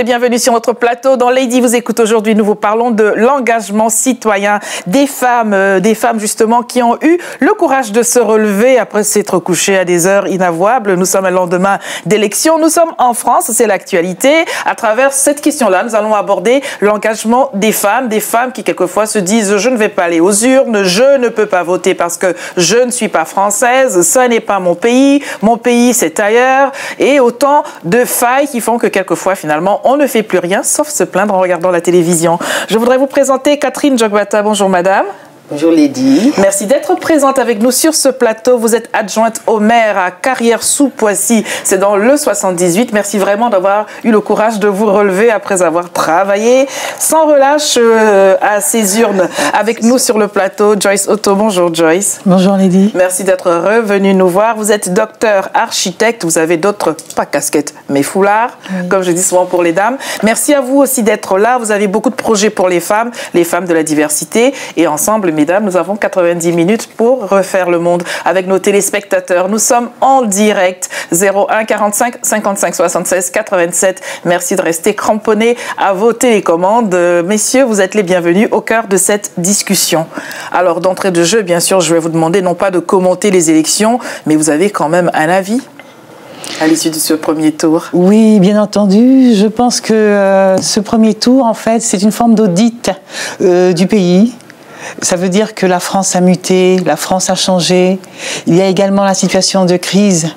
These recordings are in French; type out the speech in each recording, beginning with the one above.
les bienvenus sur notre plateau. Dans Lady vous écoute aujourd'hui, nous vous parlons de l'engagement citoyen des femmes justement qui ont eu le courage de se relever après s'être couchées à des heures inavouables. Nous sommes à lendemain d'élection, nous sommes en France, c'est l'actualité. À travers cette question-là, nous allons aborder l'engagement des femmes qui quelquefois se disent « je ne vais pas aller aux urnes, je ne peux pas voter parce que je ne suis pas française, ça n'est pas mon pays c'est ailleurs ». Et autant de failles qui font que quelquefois, finalement, on ne fait plus rien, sauf se plaindre en regardant la télévision. Je voudrais vous présenter Catherine Jogbata. Bonjour, madame. Bonjour Lady. Merci d'être présente avec nous sur ce plateau. Vous êtes adjointe au maire à Carrières-sous-Poissy. C'est dans le 78. Merci vraiment d'avoir eu le courage de vous relever après avoir travaillé sans relâche à ces urnes. Avec nous sur le plateau, Joyce Otto. Bonjour Joyce. Bonjour Lady. Merci d'être revenue nous voir. Vous êtes docteur architecte. Vous avez d'autres, pas casquettes, mais foulards, comme je dis souvent pour les dames. Merci à vous aussi d'être là. Vous avez beaucoup de projets pour les femmes de la diversité. Et ensemble, mesdames, nous avons 90 minutes pour refaire le monde avec nos téléspectateurs. Nous sommes en direct, 01 45 55 76 87. Merci de rester cramponnés à vos télécommandes. Messieurs, vous êtes les bienvenus au cœur de cette discussion. Alors, d'entrée de jeu, bien sûr, je vais vous demander non pas de commenter les élections, mais vous avez quand même un avis à l'issue de ce premier tour? Oui, bien entendu. Je pense que ce premier tour, en fait, c'est une forme d'audit du pays. Ça veut dire que la France a muté, la France a changé. Il y a également la situation de crise.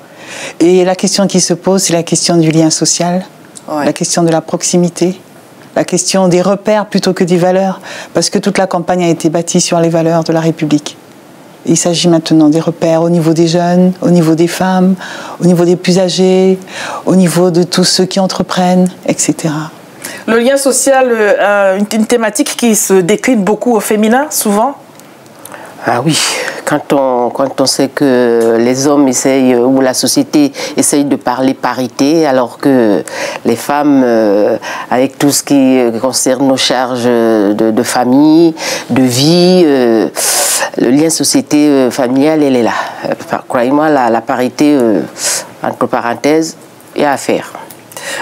Et la question qui se pose, c'est la question du lien social, la question de la proximité, la question des repères plutôt que des valeurs. Parce que toute la campagne a été bâtie sur les valeurs de la République. Et il s'agit maintenant des repères au niveau des jeunes, au niveau des femmes, au niveau des plus âgés, au niveau de tous ceux qui entreprennent, etc. Le lien social, une thématique qui se décline beaucoup au féminin, souvent? Ah oui, quand on sait que les hommes essayent, ou la société essaye de parler parité, alors que les femmes, avec tout ce qui concerne nos charges de famille, de vie, le lien société familiale, elle est là. Croyez-moi, la parité, entre parenthèses, il y a à faire.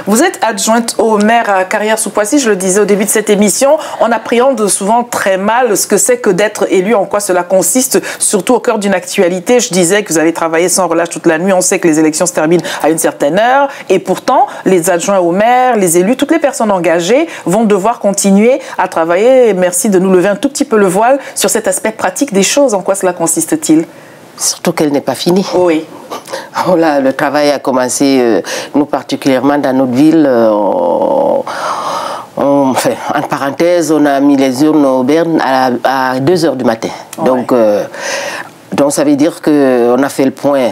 Vous êtes adjointe au maire à Carrières-sous-Poissy, je le disais au début de cette émission. On appréhende souvent très mal ce que c'est que d'être élu, en quoi cela consiste, surtout au cœur d'une actualité. Je disais que vous avez travaillé sans relâche toute la nuit. On sait que les élections se terminent à une certaine heure. Et pourtant, les adjoints au maire, les élus, toutes les personnes engagées vont devoir continuer à travailler. Et merci de nous lever un tout petit peu le voile sur cet aspect pratique des choses. En quoi cela consiste-t-il? Surtout qu'elle n'est pas finie. Oui. Oh là, le travail a commencé, nous particulièrement dans notre ville. En parenthèse, on a mis les urnes au Berne à 2 h du matin. Ouais. Donc ça veut dire qu'on a fait le point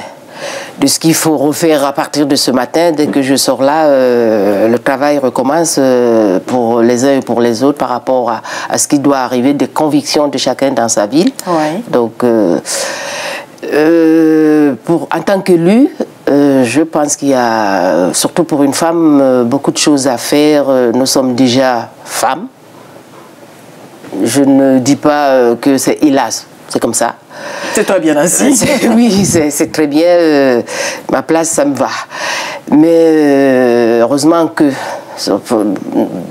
de ce qu'il faut refaire à partir de ce matin. Dès que je sors là, le travail recommence pour les uns et pour les autres par rapport à ce qui doit arriver, des convictions de chacun dans sa ville. Ouais. Donc, en tant qu'élu, je pense qu'il y a, surtout pour une femme, beaucoup de choses à faire. Nous sommes déjà femmes. Je ne dis pas que c'est hélas, c'est comme ça. C'est très bien ainsi. Oui, c'est très bien. Ma place, ça me va. Mais heureusement que,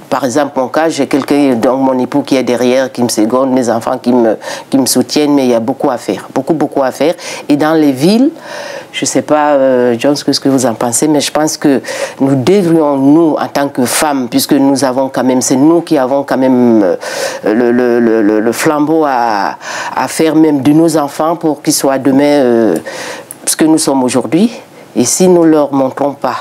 par exemple, mon cas, j'ai quelqu'un, donc mon époux qui est derrière, qui me seconde, mes enfants qui me soutiennent, mais il y a beaucoup à faire, beaucoup à faire. Et dans les villes, je ne sais pas, John, ce que vous en pensez, mais je pense que nous devrions, nous, en tant que femmes, puisque nous avons quand même, c'est nous qui avons quand même le flambeau à faire même de nos enfants pour qu'ils soient demain ce que nous sommes aujourd'hui. Et si nous ne leur montrons pas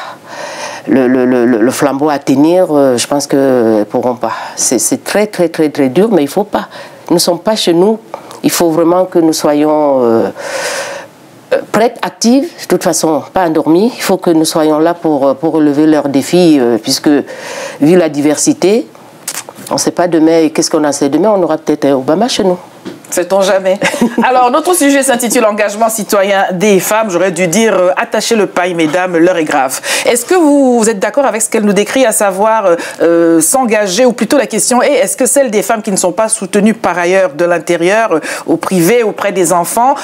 le flambeau à tenir, je pense qu'ils ne pourront pas. C'est très, très, très, très dur, mais il ne faut pas. Nous ne sommes pas chez nous. Il faut vraiment que nous soyons prêtes, actives, de toute façon, pas endormies. Il faut que nous soyons là pour relever leurs défis, puisque, vu la diversité, on ne sait pas demain, qu'est-ce qu'on en sait demain, on aura peut-être un Obama chez nous. Sait-on jamais. Alors, notre sujet s'intitule Engagement citoyen des femmes. J'aurais dû dire attachez le paille, mesdames, l'heure est grave. Est-ce que vous êtes d'accord avec ce qu'elle nous décrit, à savoir s'engager, ou plutôt la question est, est-ce que celles des femmes qui ne sont pas soutenues par ailleurs de l'intérieur, au privé, auprès des enfants,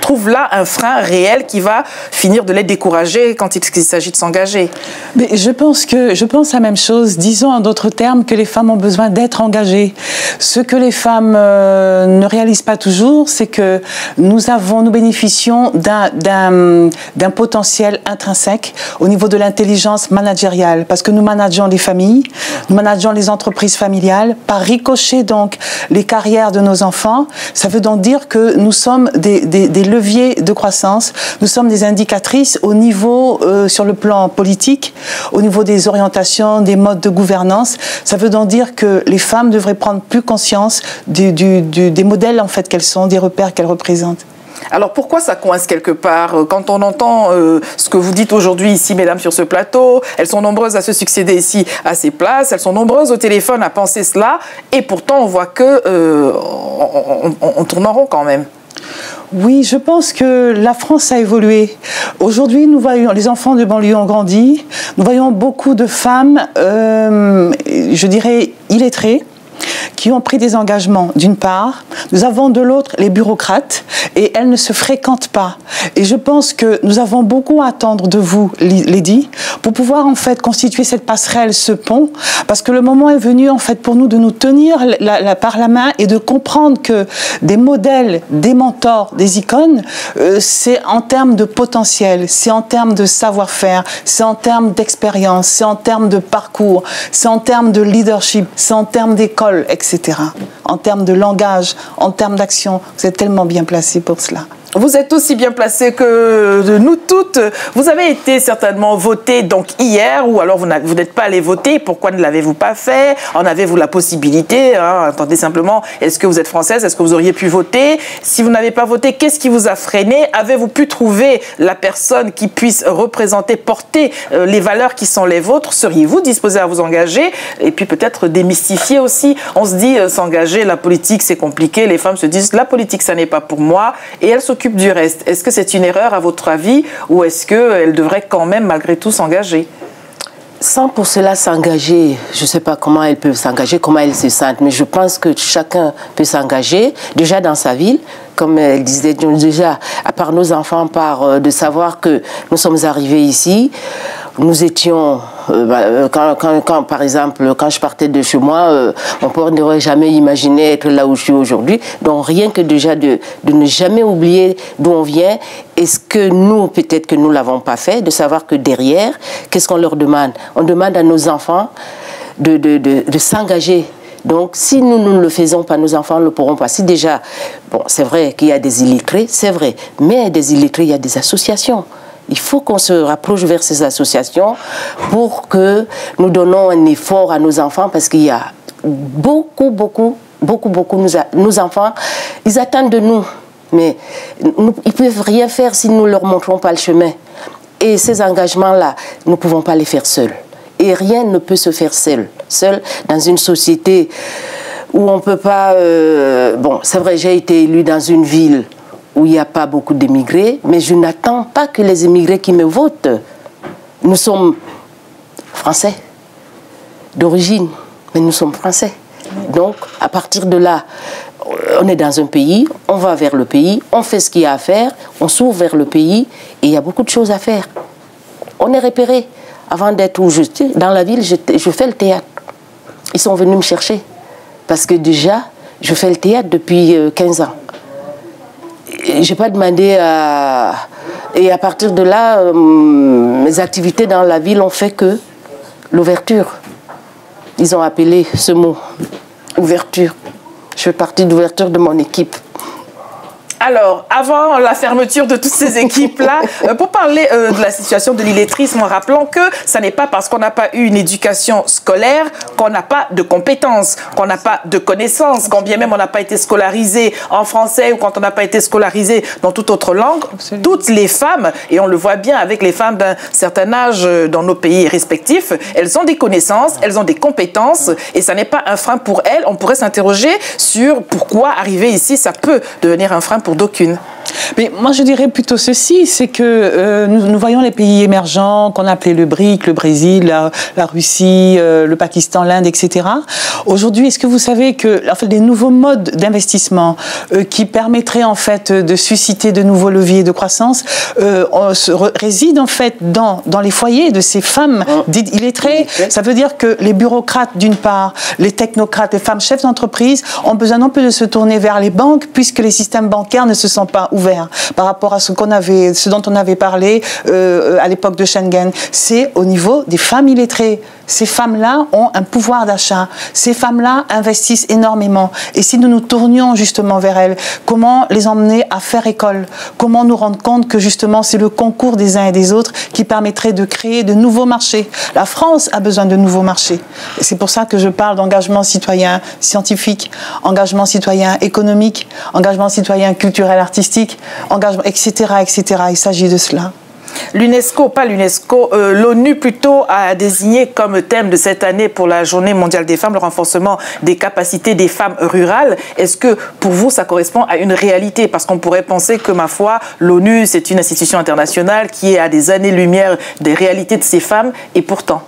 trouvent là un frein réel qui va finir de les décourager quand il s'agit de s'engager? Mais je pense la même chose. Disons en d'autres termes que les femmes ont besoin d'être engagées. Ce que les femmes ne réalisent pas toujours, c'est que nous bénéficions d'un potentiel intrinsèque au niveau de l'intelligence managériale, parce que nous manageons les familles, nous manageons les entreprises familiales, par ricochet donc les carrières de nos enfants. Ça veut donc dire que nous sommes des leviers de croissance, nous sommes des indicatrices au niveau, sur le plan politique, au niveau des orientations, des modes de gouvernance. Ça veut donc dire que les femmes devraient prendre plus conscience des modèles en fait qu'elles sont, des repères qu'elles représentent. Alors pourquoi ça coince quelque part? Quand on entend ce que vous dites aujourd'hui ici, mesdames, sur ce plateau, elles sont nombreuses à se succéder ici à ces places, elles sont nombreuses au téléphone à penser cela, et pourtant on voit que on tourne en rond quand même. Oui, je pense que la France a évolué. Aujourd'hui, nous voyons, les enfants de banlieue ont grandi, nous voyons beaucoup de femmes, je dirais, illettrées, qui ont pris des engagements d'une part. Nous avons de l'autre les bureaucrates et elles ne se fréquentent pas. Et je pense que nous avons beaucoup à attendre de vous, Lady, pour pouvoir en fait constituer cette passerelle, ce pont, parce que le moment est venu en fait pour nous de nous tenir par la main et de comprendre que des modèles, des mentors, des icônes, c'est en termes de potentiel, c'est en termes de savoir-faire, c'est en termes d'expérience, c'est en termes de parcours, c'est en termes de leadership, c'est en termes d'école, etc. En termes de langage, en termes d'action, vous êtes tellement bien placé pour cela. Vous êtes aussi bien placé que nous toutes. Vous avez été certainement votée donc hier, ou alors vous n'êtes pas allé voter. Pourquoi ne l'avez-vous pas fait? En avez-vous la possibilité, hein? Attendez simplement, est-ce que vous êtes française? Est-ce que vous auriez pu voter? Si vous n'avez pas voté, qu'est-ce qui vous a freiné? Avez-vous pu trouver la personne qui puisse représenter, porter les valeurs qui sont les vôtres? Seriez-vous disposé à vous engager? Et puis peut-être démystifier aussi. On se dit s'engager, la politique c'est compliqué. Les femmes se disent la politique ça n'est pas pour moi, et elles s'occupent du reste. Est-ce que c'est une erreur à votre avis, ou est-ce qu'elle devrait quand même malgré tout s'engager? Sans pour cela s'engager, je ne sais pas comment elles peuvent s'engager, comment elles se sentent, mais je pense que chacun peut s'engager, déjà dans sa ville, comme elle disait, déjà, à part nos enfants, de savoir que nous sommes arrivés ici. Nous étions, par exemple, quand je partais de chez moi, mon père n'aurait jamais imaginé être là où je suis aujourd'hui. Donc rien que déjà de ne jamais oublier d'où on vient, et ce que nous, peut-être que nous ne l'avons pas fait, de savoir que derrière, qu'est-ce qu'on leur demande? On demande à nos enfants de s'engager. Donc, si nous ne le faisons pas, nos enfants ne le pourront pas. Si déjà, bon, c'est vrai qu'il y a des illettrés, c'est vrai, mais des illettrés, il y a des associations. Il faut qu'on se rapproche vers ces associations pour que nous donnons un effort à nos enfants, parce qu'il y a beaucoup, nos enfants, ils attendent de nous, mais ils ne peuvent rien faire si nous ne leur montrons pas le chemin. Et ces engagements-là, nous ne pouvons pas les faire seuls. Et rien ne peut se faire seul dans une société où on ne peut pas... Bon, c'est vrai, j'ai été élue dans une ville où il n'y a pas beaucoup d'émigrés, mais je n'attends pas que les émigrés qui me votent. Nous sommes français d'origine, mais nous sommes français. Donc, à partir de là, on est dans un pays, on va vers le pays, on fait ce qu'il y a à faire, on s'ouvre vers le pays, et il y a beaucoup de choses à faire. On est repéré. Avant d'être où j'étais, dans la ville, je fais le théâtre. Ils sont venus me chercher. Parce que déjà, je fais le théâtre depuis 15 ans. Je n'ai pas demandé à... Et à partir de là, mes activités dans la ville ont fait que l'ouverture. Ils ont appelé ce mot, ouverture. Je fais partie d'ouverture de mon équipe. Alors, avant la fermeture de toutes ces équipes-là, pour parler de la situation de l'illettrisme, en rappelant que ça n'est pas parce qu'on n'a pas eu une éducation scolaire qu'on n'a pas de compétences, qu'on n'a pas de connaissances, quand bien même on n'a pas été scolarisé en français ou quand on n'a pas été scolarisé dans toute autre langue. Absolument. Toutes les femmes, et on le voit bien avec les femmes d'un certain âge dans nos pays respectifs, elles ont des connaissances, elles ont des compétences et ça n'est pas un frein pour elles. On pourrait s'interroger sur pourquoi arriver ici, ça peut devenir un frein pour d'aucunes. Mais moi, je dirais plutôt ceci, c'est que nous voyons les pays émergents qu'on appelait le BRIC, le Brésil, la Russie, le Pakistan, l'Inde, etc. Aujourd'hui, est-ce que vous savez que en fait, les nouveaux modes d'investissement qui permettraient en fait de susciter de nouveaux leviers de croissance résident en fait dans les foyers de ces femmes dites illettrées. Ça veut dire que les bureaucrates, d'une part, les technocrates, les femmes chefs d'entreprise ont besoin non plus de se tourner vers les banques puisque les systèmes bancaires ne se sont pas ouverts par rapport à ce dont on avait parlé à l'époque de Schengen. C'est au niveau des femmes illettrées. Ces femmes-là ont un pouvoir d'achat. Ces femmes-là investissent énormément. Et si nous nous tournions justement vers elles, comment les emmener à faire école? Comment nous rendre compte que justement c'est le concours des uns et des autres qui permettrait de créer de nouveaux marchés? La France a besoin de nouveaux marchés. C'est pour ça que je parle d'engagement citoyen scientifique, engagement citoyen économique, engagement citoyen culturel artistique, engagement, etc., etc. Il s'agit de cela. L'UNESCO, pas l'UNESCO, l'ONU plutôt a désigné comme thème de cette année pour la Journée mondiale des femmes le renforcement des capacités des femmes rurales. Est-ce que pour vous ça correspond à une réalité? Parce qu'on pourrait penser que, ma foi, l'ONU c'est une institution internationale qui est à des années-lumière des réalités de ces femmes et pourtant.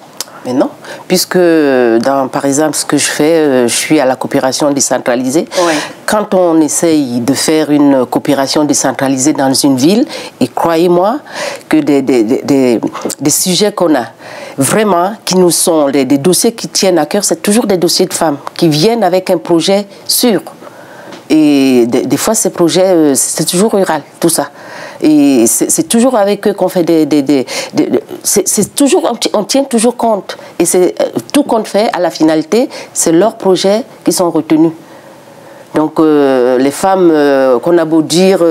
Mais non, puisque par exemple, ce que je fais, je suis à la coopération décentralisée. Ouais. Quand on essaye de faire une coopération décentralisée dans une ville, et croyez-moi que des sujets qu'on a, vraiment, qui nous sont des dossiers qui tiennent à cœur, c'est toujours des dossiers de femmes qui viennent avec un projet sûr. Et des fois, ces projets, c'est toujours rural, tout ça. Et c'est toujours avec eux qu'on fait c'est toujours, on tient toujours compte. Et c'est tout compte fait, à la finalité, c'est leurs projets qui sont retenus. Donc, les femmes qu'on a beau dire,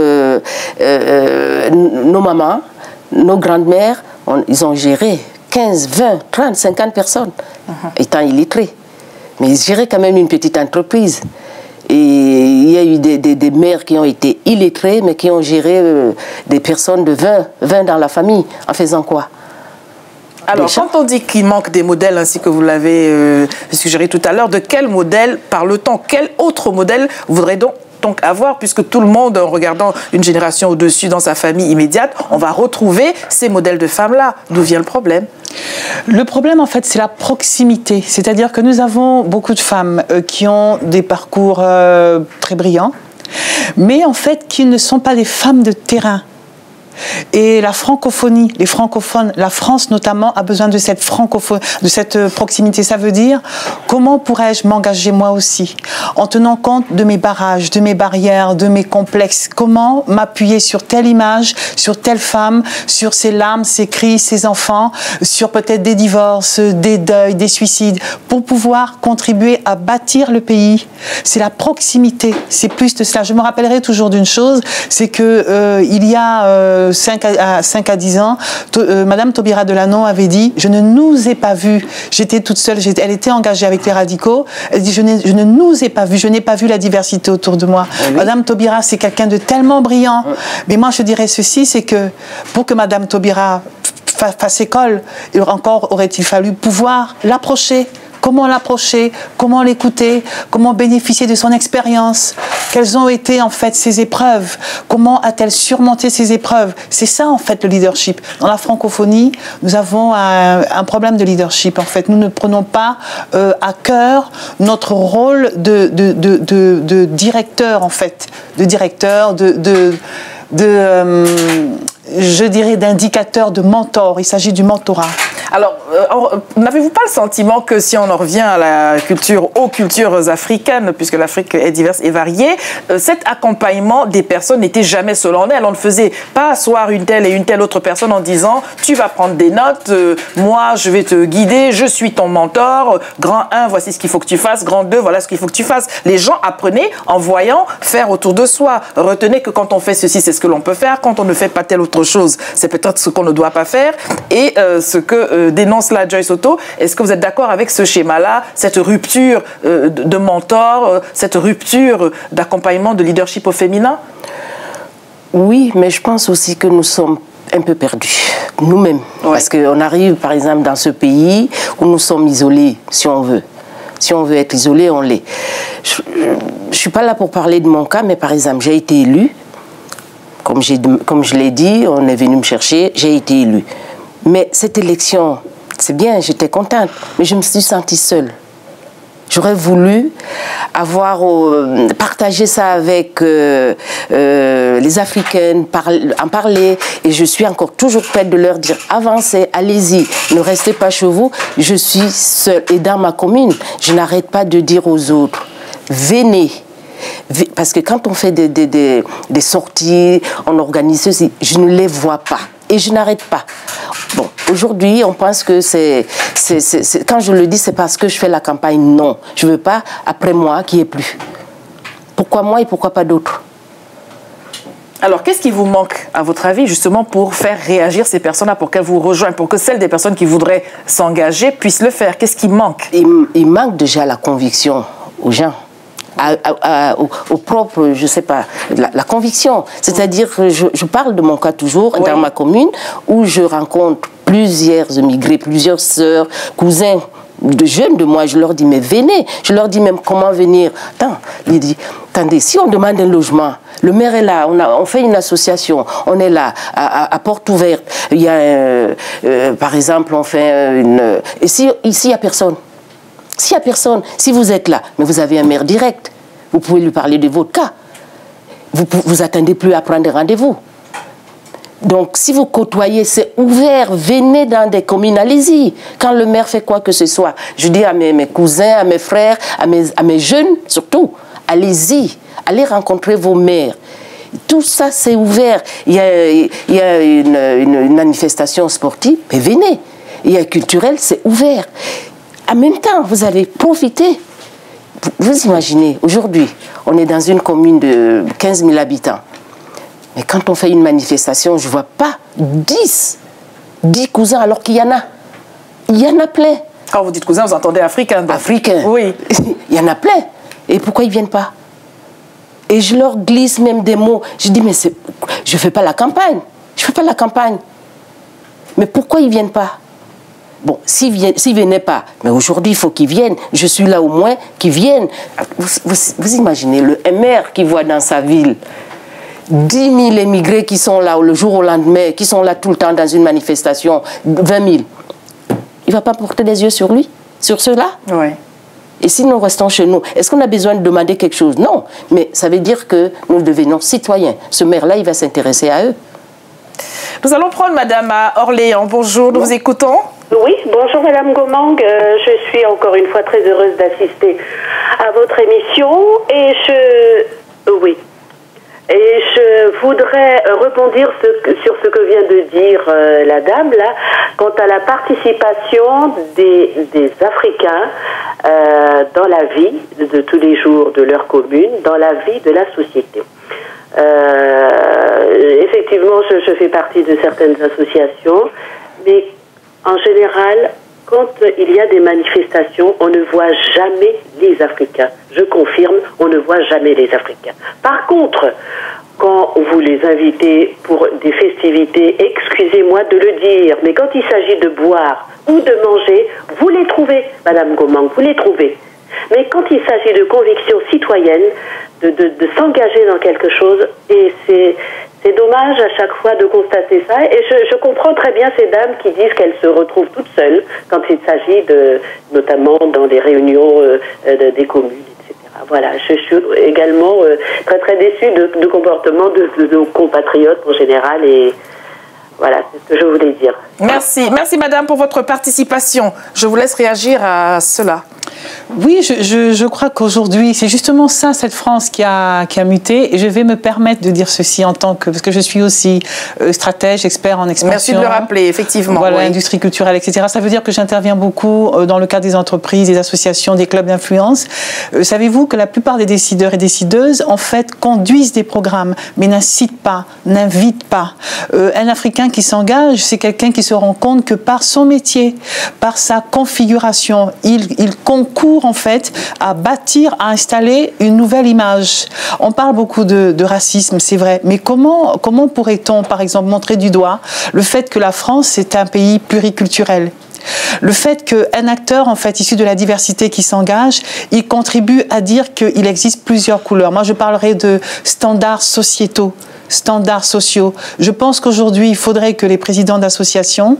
nos mamans, nos grandes-mères, ils ont géré 15, 20, 30, 50 personnes, étant illettrées. Mais ils géraient quand même une petite entreprise. Et il y a eu des mères qui ont été illettrées, mais qui ont géré des personnes de 20 dans la famille. En faisant quoi? Alors, quand on dit qu'il manque des modèles, ainsi que vous l'avez suggéré tout à l'heure, de quel modèle parle-t-on? Quel autre modèle voudrait donc avoir, puisque tout le monde, en regardant une génération au-dessus dans sa famille immédiate, on va retrouver ces modèles de femmes-là. D'où vient le problème? Le problème, en fait, c'est la proximité. C'est-à-dire que nous avons beaucoup de femmes qui ont des parcours très brillants, mais en fait, qui ne sont pas des femmes de terrain. Et la francophonie, les francophones, la France notamment, a besoin de cette proximité. Ça veut dire, comment pourrais-je m'engager moi aussi, en tenant compte de mes barrages, de mes barrières, de mes complexes? Comment m'appuyer sur telle image, sur telle femme, sur ses larmes, ses cris, ses enfants, sur peut-être des divorces, des deuils, des suicides, pour pouvoir contribuer à bâtir le pays? C'est la proximité, c'est plus de cela. Je me rappellerai toujours d'une chose, c'est que il y a 5 à 10 ans, Madame Taubira Delanon avait dit « Je ne nous ai pas vus ». J'étais toute seule, elle était engagée avec les radicaux. Elle dit « Je ne nous ai pas vus, je n'ai pas vu la diversité autour de moi ». Oui. Madame Taubira, c'est quelqu'un de tellement brillant. Mais moi, je dirais ceci, c'est que pour que Madame Taubira fasse école, encore aurait-il fallu pouvoir l'approcher. Comment l'approcher, comment l'écouter, comment bénéficier de son expérience, quelles ont été en fait ses épreuves, comment a-t-elle surmonté ses épreuves. C'est ça en fait le leadership. Dans la francophonie, nous avons un problème de leadership en fait. Nous ne prenons pas à cœur notre rôle de directeur en fait, de directeur, je dirais d'indicateur, de mentor. Il s'agit du mentorat. Alors, n'avez-vous pas le sentiment que si on en revient à la culture, aux cultures africaines, puisque l'Afrique est diverse et variée, cet accompagnement des personnes n'était jamais seul en elles. On ne faisait pas asseoir une telle et une telle autre personne en disant « tu vas prendre des notes, moi je vais te guider, je suis ton mentor, grand 1, voici ce qu'il faut que tu fasses, grand 2, voilà ce qu'il faut que tu fasses ». Les gens apprenaient en voyant faire autour de soi. Retenez que quand on fait ceci, c'est ce que l'on peut faire. Quand on ne fait pas telle autre chose, c'est peut-être ce qu'on ne doit pas faire. Et ce que dénonce là Joyce Otto, est-ce que vous êtes d'accord avec ce schéma-là, cette rupture de mentor, cette rupture d'accompagnement, de leadership au féminin? Oui, mais je pense aussi que nous sommes un peu perdus, nous-mêmes. Ouais. Parce qu'on arrive, par exemple, dans ce pays où nous sommes isolés, si on veut. Si on veut être isolé, on l'est. Je ne suis pas là pour parler de mon cas, mais par exemple, j'ai été élue. Comme je l'ai dit, on est venu me chercher, j'ai été élue. Mais cette élection, c'est bien, j'étais contente, mais je me suis sentie seule. J'aurais voulu avoir partagé ça avec les Africaines, en parler, et je suis encore toujours prête de leur dire avancez, allez-y, ne restez pas chez vous. Je suis seule et dans ma commune, je n'arrête pas de dire aux autres venez. Parce que quand on fait des sorties, on organise ceci, je ne les vois pas et je n'arrête pas. Bon, aujourd'hui, on pense que quand je le dis, c'est parce que je fais la campagne. Non, je ne veux pas, après moi, qu'il n'y ait plus. Pourquoi moi et pourquoi pas d'autres? Alors, qu'est-ce qui vous manque, à votre avis, justement, pour faire réagir ces personnes-là, pour qu'elles vous rejoignent, pour que celles des personnes qui voudraient s'engager puissent le faire? Qu'est-ce qui manque? Il manque déjà la conviction aux gens. Au propre, je ne sais pas, la conviction. C'est-à-dire que je parle de mon cas toujours, oui, dans ma commune, où je rencontre plusieurs immigrés, plusieurs sœurs, cousins de jeunes de moi. Je leur dis, mais venez. Je leur dis même comment venir. Attends, il dit, attendez, si on demande un logement, le maire est là, on fait une association, on est là, à porte ouverte. Il y a, par exemple, on fait une... Et si ici, il n'y a personne? S'il n'y a personne, si vous êtes là, mais vous avez un maire direct, vous pouvez lui parler de votre cas. Vous attendez plus à prendre rendez-vous. Donc, si vous côtoyez, c'est ouvert, venez dans des communes, allez-y. Quand le maire fait quoi que ce soit, je dis à mes cousins, à mes frères, à mes jeunes, surtout, allez-y, allez rencontrer vos maires. Tout ça, c'est ouvert. Il y a une manifestation sportive, mais venez. Il y a culturel, c'est ouvert. En même temps, vous allez profiter. Vous imaginez, aujourd'hui, on est dans une commune de 15 000 habitants. Mais quand on fait une manifestation, je ne vois pas 10 cousins alors qu'il y en a. Il y en a plein. Quand vous dites cousins, vous entendez africains. Africains. Oui. Il y en a plein. Et pourquoi ils ne viennent pas? Et je leur glisse même des mots. Je dis, mais je ne fais pas la campagne. Je ne fais pas la campagne. Mais pourquoi ils ne viennent pas? Bon, s'ils ne venaient pas, mais aujourd'hui, il faut qu'ils viennent. Je suis là au moins, qu'ils viennent. Vous imaginez, le maire qui voit dans sa ville 10 000 émigrés qui sont là le jour au lendemain, qui sont là tout le temps dans une manifestation, 20 000. Il ne va pas porter des yeux sur lui, sur ceux-là? Oui. Et si nous restons chez nous, est-ce qu'on a besoin de demander quelque chose? Non, mais ça veut dire que nous devenons citoyens. Ce maire-là, il va s'intéresser à eux. Nous allons prendre Madame à Orléans. Bonjour, nous vous écoutons. Oui, bonjour Madame Gomang. Je suis encore une fois très heureuse d'assister à votre émission et je voudrais rebondir sur ce que vient de dire la dame là, quant à la participation des Africains dans la vie de tous les jours de leur commune, dans la vie de la société. Effectivement, je fais partie de certaines associations, mais en général, quand il y a des manifestations, on ne voit jamais les Africains. Je confirme, on ne voit jamais les Africains. Par contre, quand vous les invitez pour des festivités, excusez-moi de le dire, mais quand il s'agit de boire ou de manger, vous les trouvez, Madame Gomang, vous les trouvez. Mais quand il s'agit de conviction citoyenne, de s'engager dans quelque chose, et c'est dommage à chaque fois de constater ça, et je comprends très bien ces dames qui disent qu'elles se retrouvent toutes seules quand il s'agit notamment dans des réunions des communes, etc. Voilà, je suis également très très déçue du comportement de nos compatriotes en général, et voilà, c'est que je voulais dire. Merci. Merci, madame, pour votre participation. Je vous laisse réagir à cela. Oui, je crois qu'aujourd'hui, c'est justement ça, cette France qui a muté. Et je vais me permettre de dire ceci en tant que... Parce que je suis aussi stratège, expert en expansion. Merci de le rappeler, effectivement. Voilà, oui. Industrie culturelle, etc. Ça veut dire que j'interviens beaucoup dans le cadre des entreprises, des associations, des clubs d'influence. Savez-vous que la plupart des décideurs et décideuses, en fait, conduisent des programmes, mais n'incitent pas, n'invitent pas. Un Africain qui s'engage, c'est quelqu'un qui se rend compte que par son métier, par sa configuration, il concourt en fait à bâtir, à installer une nouvelle image. On parle beaucoup de racisme, c'est vrai, mais comment pourrait-on, par exemple, montrer du doigt le fait que la France est un pays pluriculturel ? Le fait qu'un acteur, en fait, issu de la diversité qui s'engage, il contribue à dire qu'il existe plusieurs couleurs. Moi, je parlerai de standards sociétaux, standards sociaux. Je pense qu'aujourd'hui, il faudrait que les présidents d'associations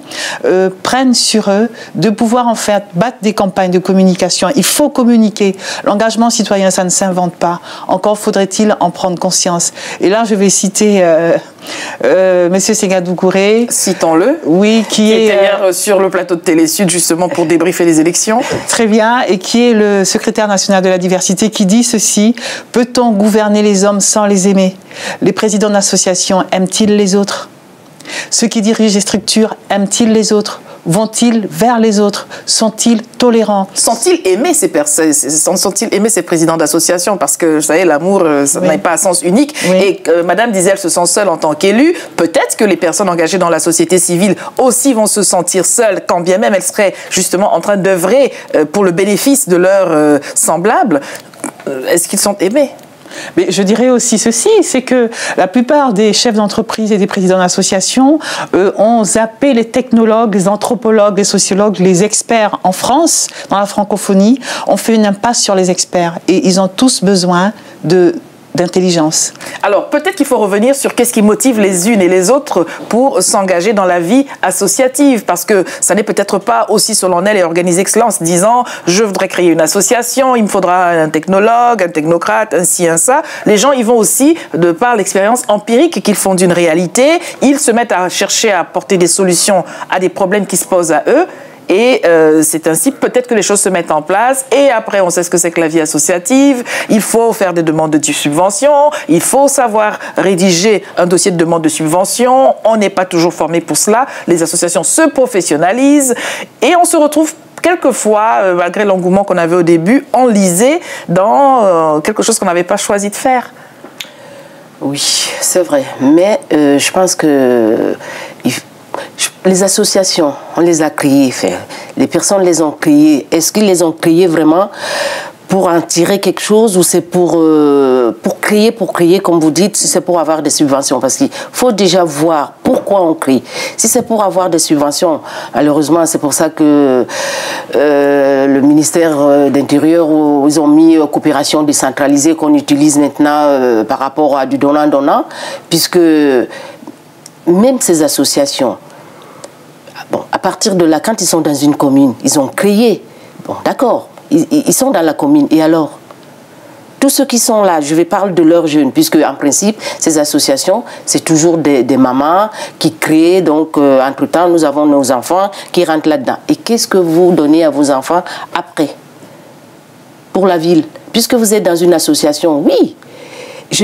prennent sur eux de pouvoir en fait battre des campagnes de communication. Il faut communiquer. L'engagement citoyen, ça ne s'invente pas. Encore faudrait-il en prendre conscience. Et là, je vais citer Monsieur Segadou Kouré. Citons-le. Oui, qui est hier sur le plateau de Télé Sud, justement, pour débriefer les élections. Très bien. Et qui est le secrétaire national de la diversité, qui dit ceci: peut-on gouverner les hommes sans les aimer? Les présidents d'associations aiment-ils les autres? Ceux qui dirigent les structures aiment-ils les autres? Vont-ils vers les autres? Sont-ils tolérants? Sont-ils aimés sont-ils aimés ces présidents d'association? Parce que, vous savez, l'amour, ça n'a pas un sens unique. Oui. Et Madame disait, elle se sent seule en tant qu'élue. Peut-être que les personnes engagées dans la société civile aussi vont se sentir seules, quand bien même elles seraient justement en train d'œuvrer pour le bénéfice de leurs semblables. Est-ce qu'ils sont aimés? Mais je dirais aussi ceci, c'est que la plupart des chefs d'entreprise et des présidents d'associations ont zappé les technologues, les anthropologues, les sociologues, les experts en France, dans la francophonie, ont fait une impasse sur les experts. Et ils ont tous besoin d'intelligence. Alors, peut-être qu'il faut revenir sur qu'est-ce qui motive les unes et les autres pour s'engager dans la vie associative, parce que ça n'est peut-être pas aussi solennel et organisé que cela, en se disant « je voudrais créer une association, il me faudra un technologue, un technocrate, un ci, un ça ». Les gens, ils vont aussi, de par l'expérience empirique qu'ils font d'une réalité, ils se mettent à chercher à apporter des solutions à des problèmes qui se posent à eux. Et c'est ainsi peut-être que les choses se mettent en place. Et après, on sait ce que c'est que la vie associative. Il faut faire des demandes de subvention. Il faut savoir rédiger un dossier de demande de subvention. On n'est pas toujours formé pour cela. Les associations se professionnalisent. Et on se retrouve quelquefois, malgré l'engouement qu'on avait au début, enlisé dans quelque chose qu'on n'avait pas choisi de faire. Oui, c'est vrai. Mais je pense que... les associations, on les a créées, les personnes les ont créées. Est-ce qu'ils les ont créées vraiment pour en tirer quelque chose ou c'est pour créer, comme vous dites, si c'est pour avoir des subventions? Parce qu'il faut déjà voir pourquoi on crée. Si c'est pour avoir des subventions, malheureusement, c'est pour ça que le ministère d'Intérieur, ils ont mis coopération décentralisée qu'on utilise maintenant par rapport à du donnant-donnant, puisque même ces associations, bon, à partir de là, quand ils sont dans une commune, ils ont créé, bon, d'accord, ils sont dans la commune, et alors? Tous ceux qui sont là, je vais parler de leurs jeunes, puisque en principe, ces associations, c'est toujours des mamans qui créent, donc entre-temps, nous avons nos enfants qui rentrent là-dedans. Et qu'est-ce que vous donnez à vos enfants après? Pour la ville, puisque vous êtes dans une association, oui. J'ai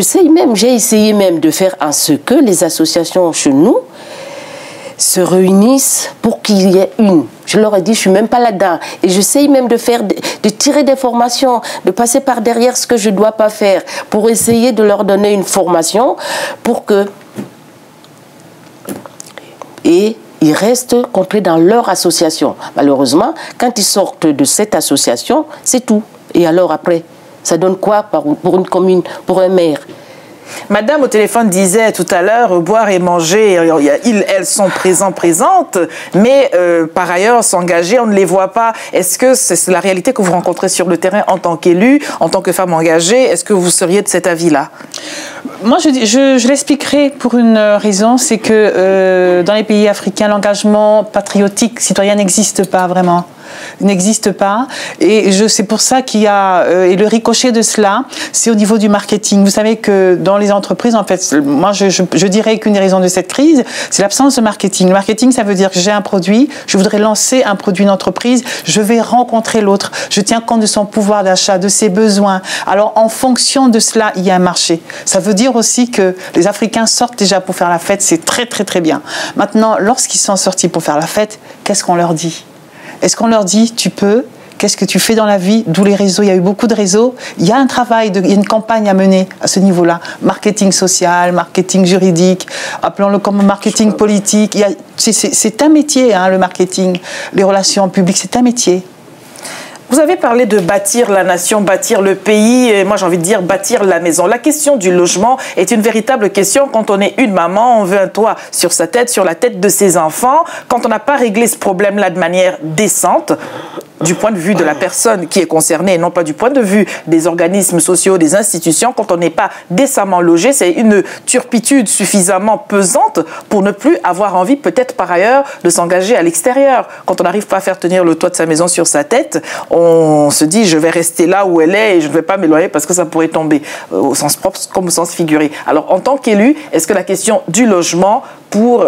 essayé même de faire en ce que les associations chez nous se réunissent pour qu'il y ait une. Je leur ai dit, je ne suis même pas là-dedans. Et j'essaye même de tirer des formations, de passer par derrière ce que je ne dois pas faire, pour essayer de leur donner une formation pour que... Et ils restent compris dans leur association. Malheureusement, quand ils sortent de cette association, c'est tout. Et alors après, ça donne quoi pour une commune, pour un maire? Madame au téléphone disait tout à l'heure, boire et manger, elles sont présentes, mais par ailleurs s'engager, on ne les voit pas. Est-ce que c'est la réalité que vous rencontrez sur le terrain en tant qu'élu, en tant que femme engagée? Est-ce que vous seriez de cet avis-là? Moi, je l'expliquerai pour une raison, c'est que dans les pays africains, l'engagement patriotique citoyen n'existe pas vraiment. N'existe pas, et c'est pour ça qu'il y a et le ricochet de cela, c'est au niveau du marketing. Vous savez que dans les entreprises, en fait, moi je dirais qu'une des raisons de cette crise, c'est l'absence de marketing. Le marketing, ça veut dire que j'ai un produit, je voudrais lancer un produit d'entreprise, je vais rencontrer l'autre, je tiens compte de son pouvoir d'achat, de ses besoins. Alors en fonction de cela, il y a un marché. Ça veut dire aussi que les Africains sortent déjà pour faire la fête, c'est très très très bien. Maintenant, lorsqu'ils sont sortis pour faire la fête, qu'est-ce qu'on leur dit ? Est-ce qu'on leur dit, tu peux, qu'est-ce que tu fais dans la vie? D'où les réseaux, il y a eu beaucoup de réseaux. Il y a un travail, il y a une campagne à mener à ce niveau-là. Marketing social, marketing juridique, appelons-le comme marketing politique. C'est un métier, hein, le marketing. Les relations publiques, c'est un métier. Vous avez parlé de bâtir la nation, bâtir le pays, et moi j'ai envie de dire bâtir la maison. La question du logement est une véritable question quand on est une maman, on veut un toit sur sa tête, sur la tête de ses enfants. Quand on n'a pas réglé ce problème-là de manière décente, du point de vue de la personne qui est concernée et non pas du point de vue des organismes sociaux, des institutions, quand on n'est pas décemment logé, c'est une turpitude suffisamment pesante pour ne plus avoir envie, peut-être par ailleurs, de s'engager à l'extérieur. Quand on n'arrive pas à faire tenir le toit de sa maison sur sa tête, on se dit je vais rester là où elle est et je ne vais pas m'éloigner parce que ça pourrait tomber, au sens propre comme au sens figuré. Alors en tant qu'élu, est-ce que la question du logement pour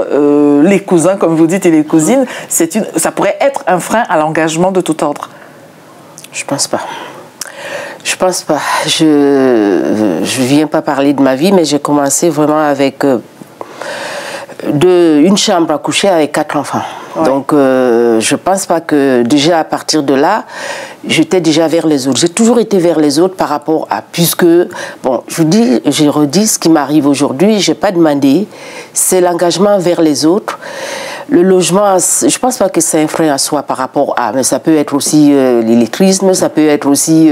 les cousins, comme vous dites, et les cousines, ça pourrait être un frein à l'engagement de tout ordre? Je pense pas. Je pense pas. Je viens pas parler de ma vie, mais j'ai commencé vraiment avec une chambre à coucher avec 4 enfants. Ouais. Donc, je pense pas que déjà à partir de là, j'étais déjà vers les autres. J'ai toujours été vers les autres par rapport à, puisque, bon, je redis ce qui m'arrive aujourd'hui, j'ai pas demandé, c'est l'engagement vers les autres. Le logement, je pense pas que c'est un frein à soi par rapport à, mais ça peut être aussi l'électrisme, ça peut être aussi,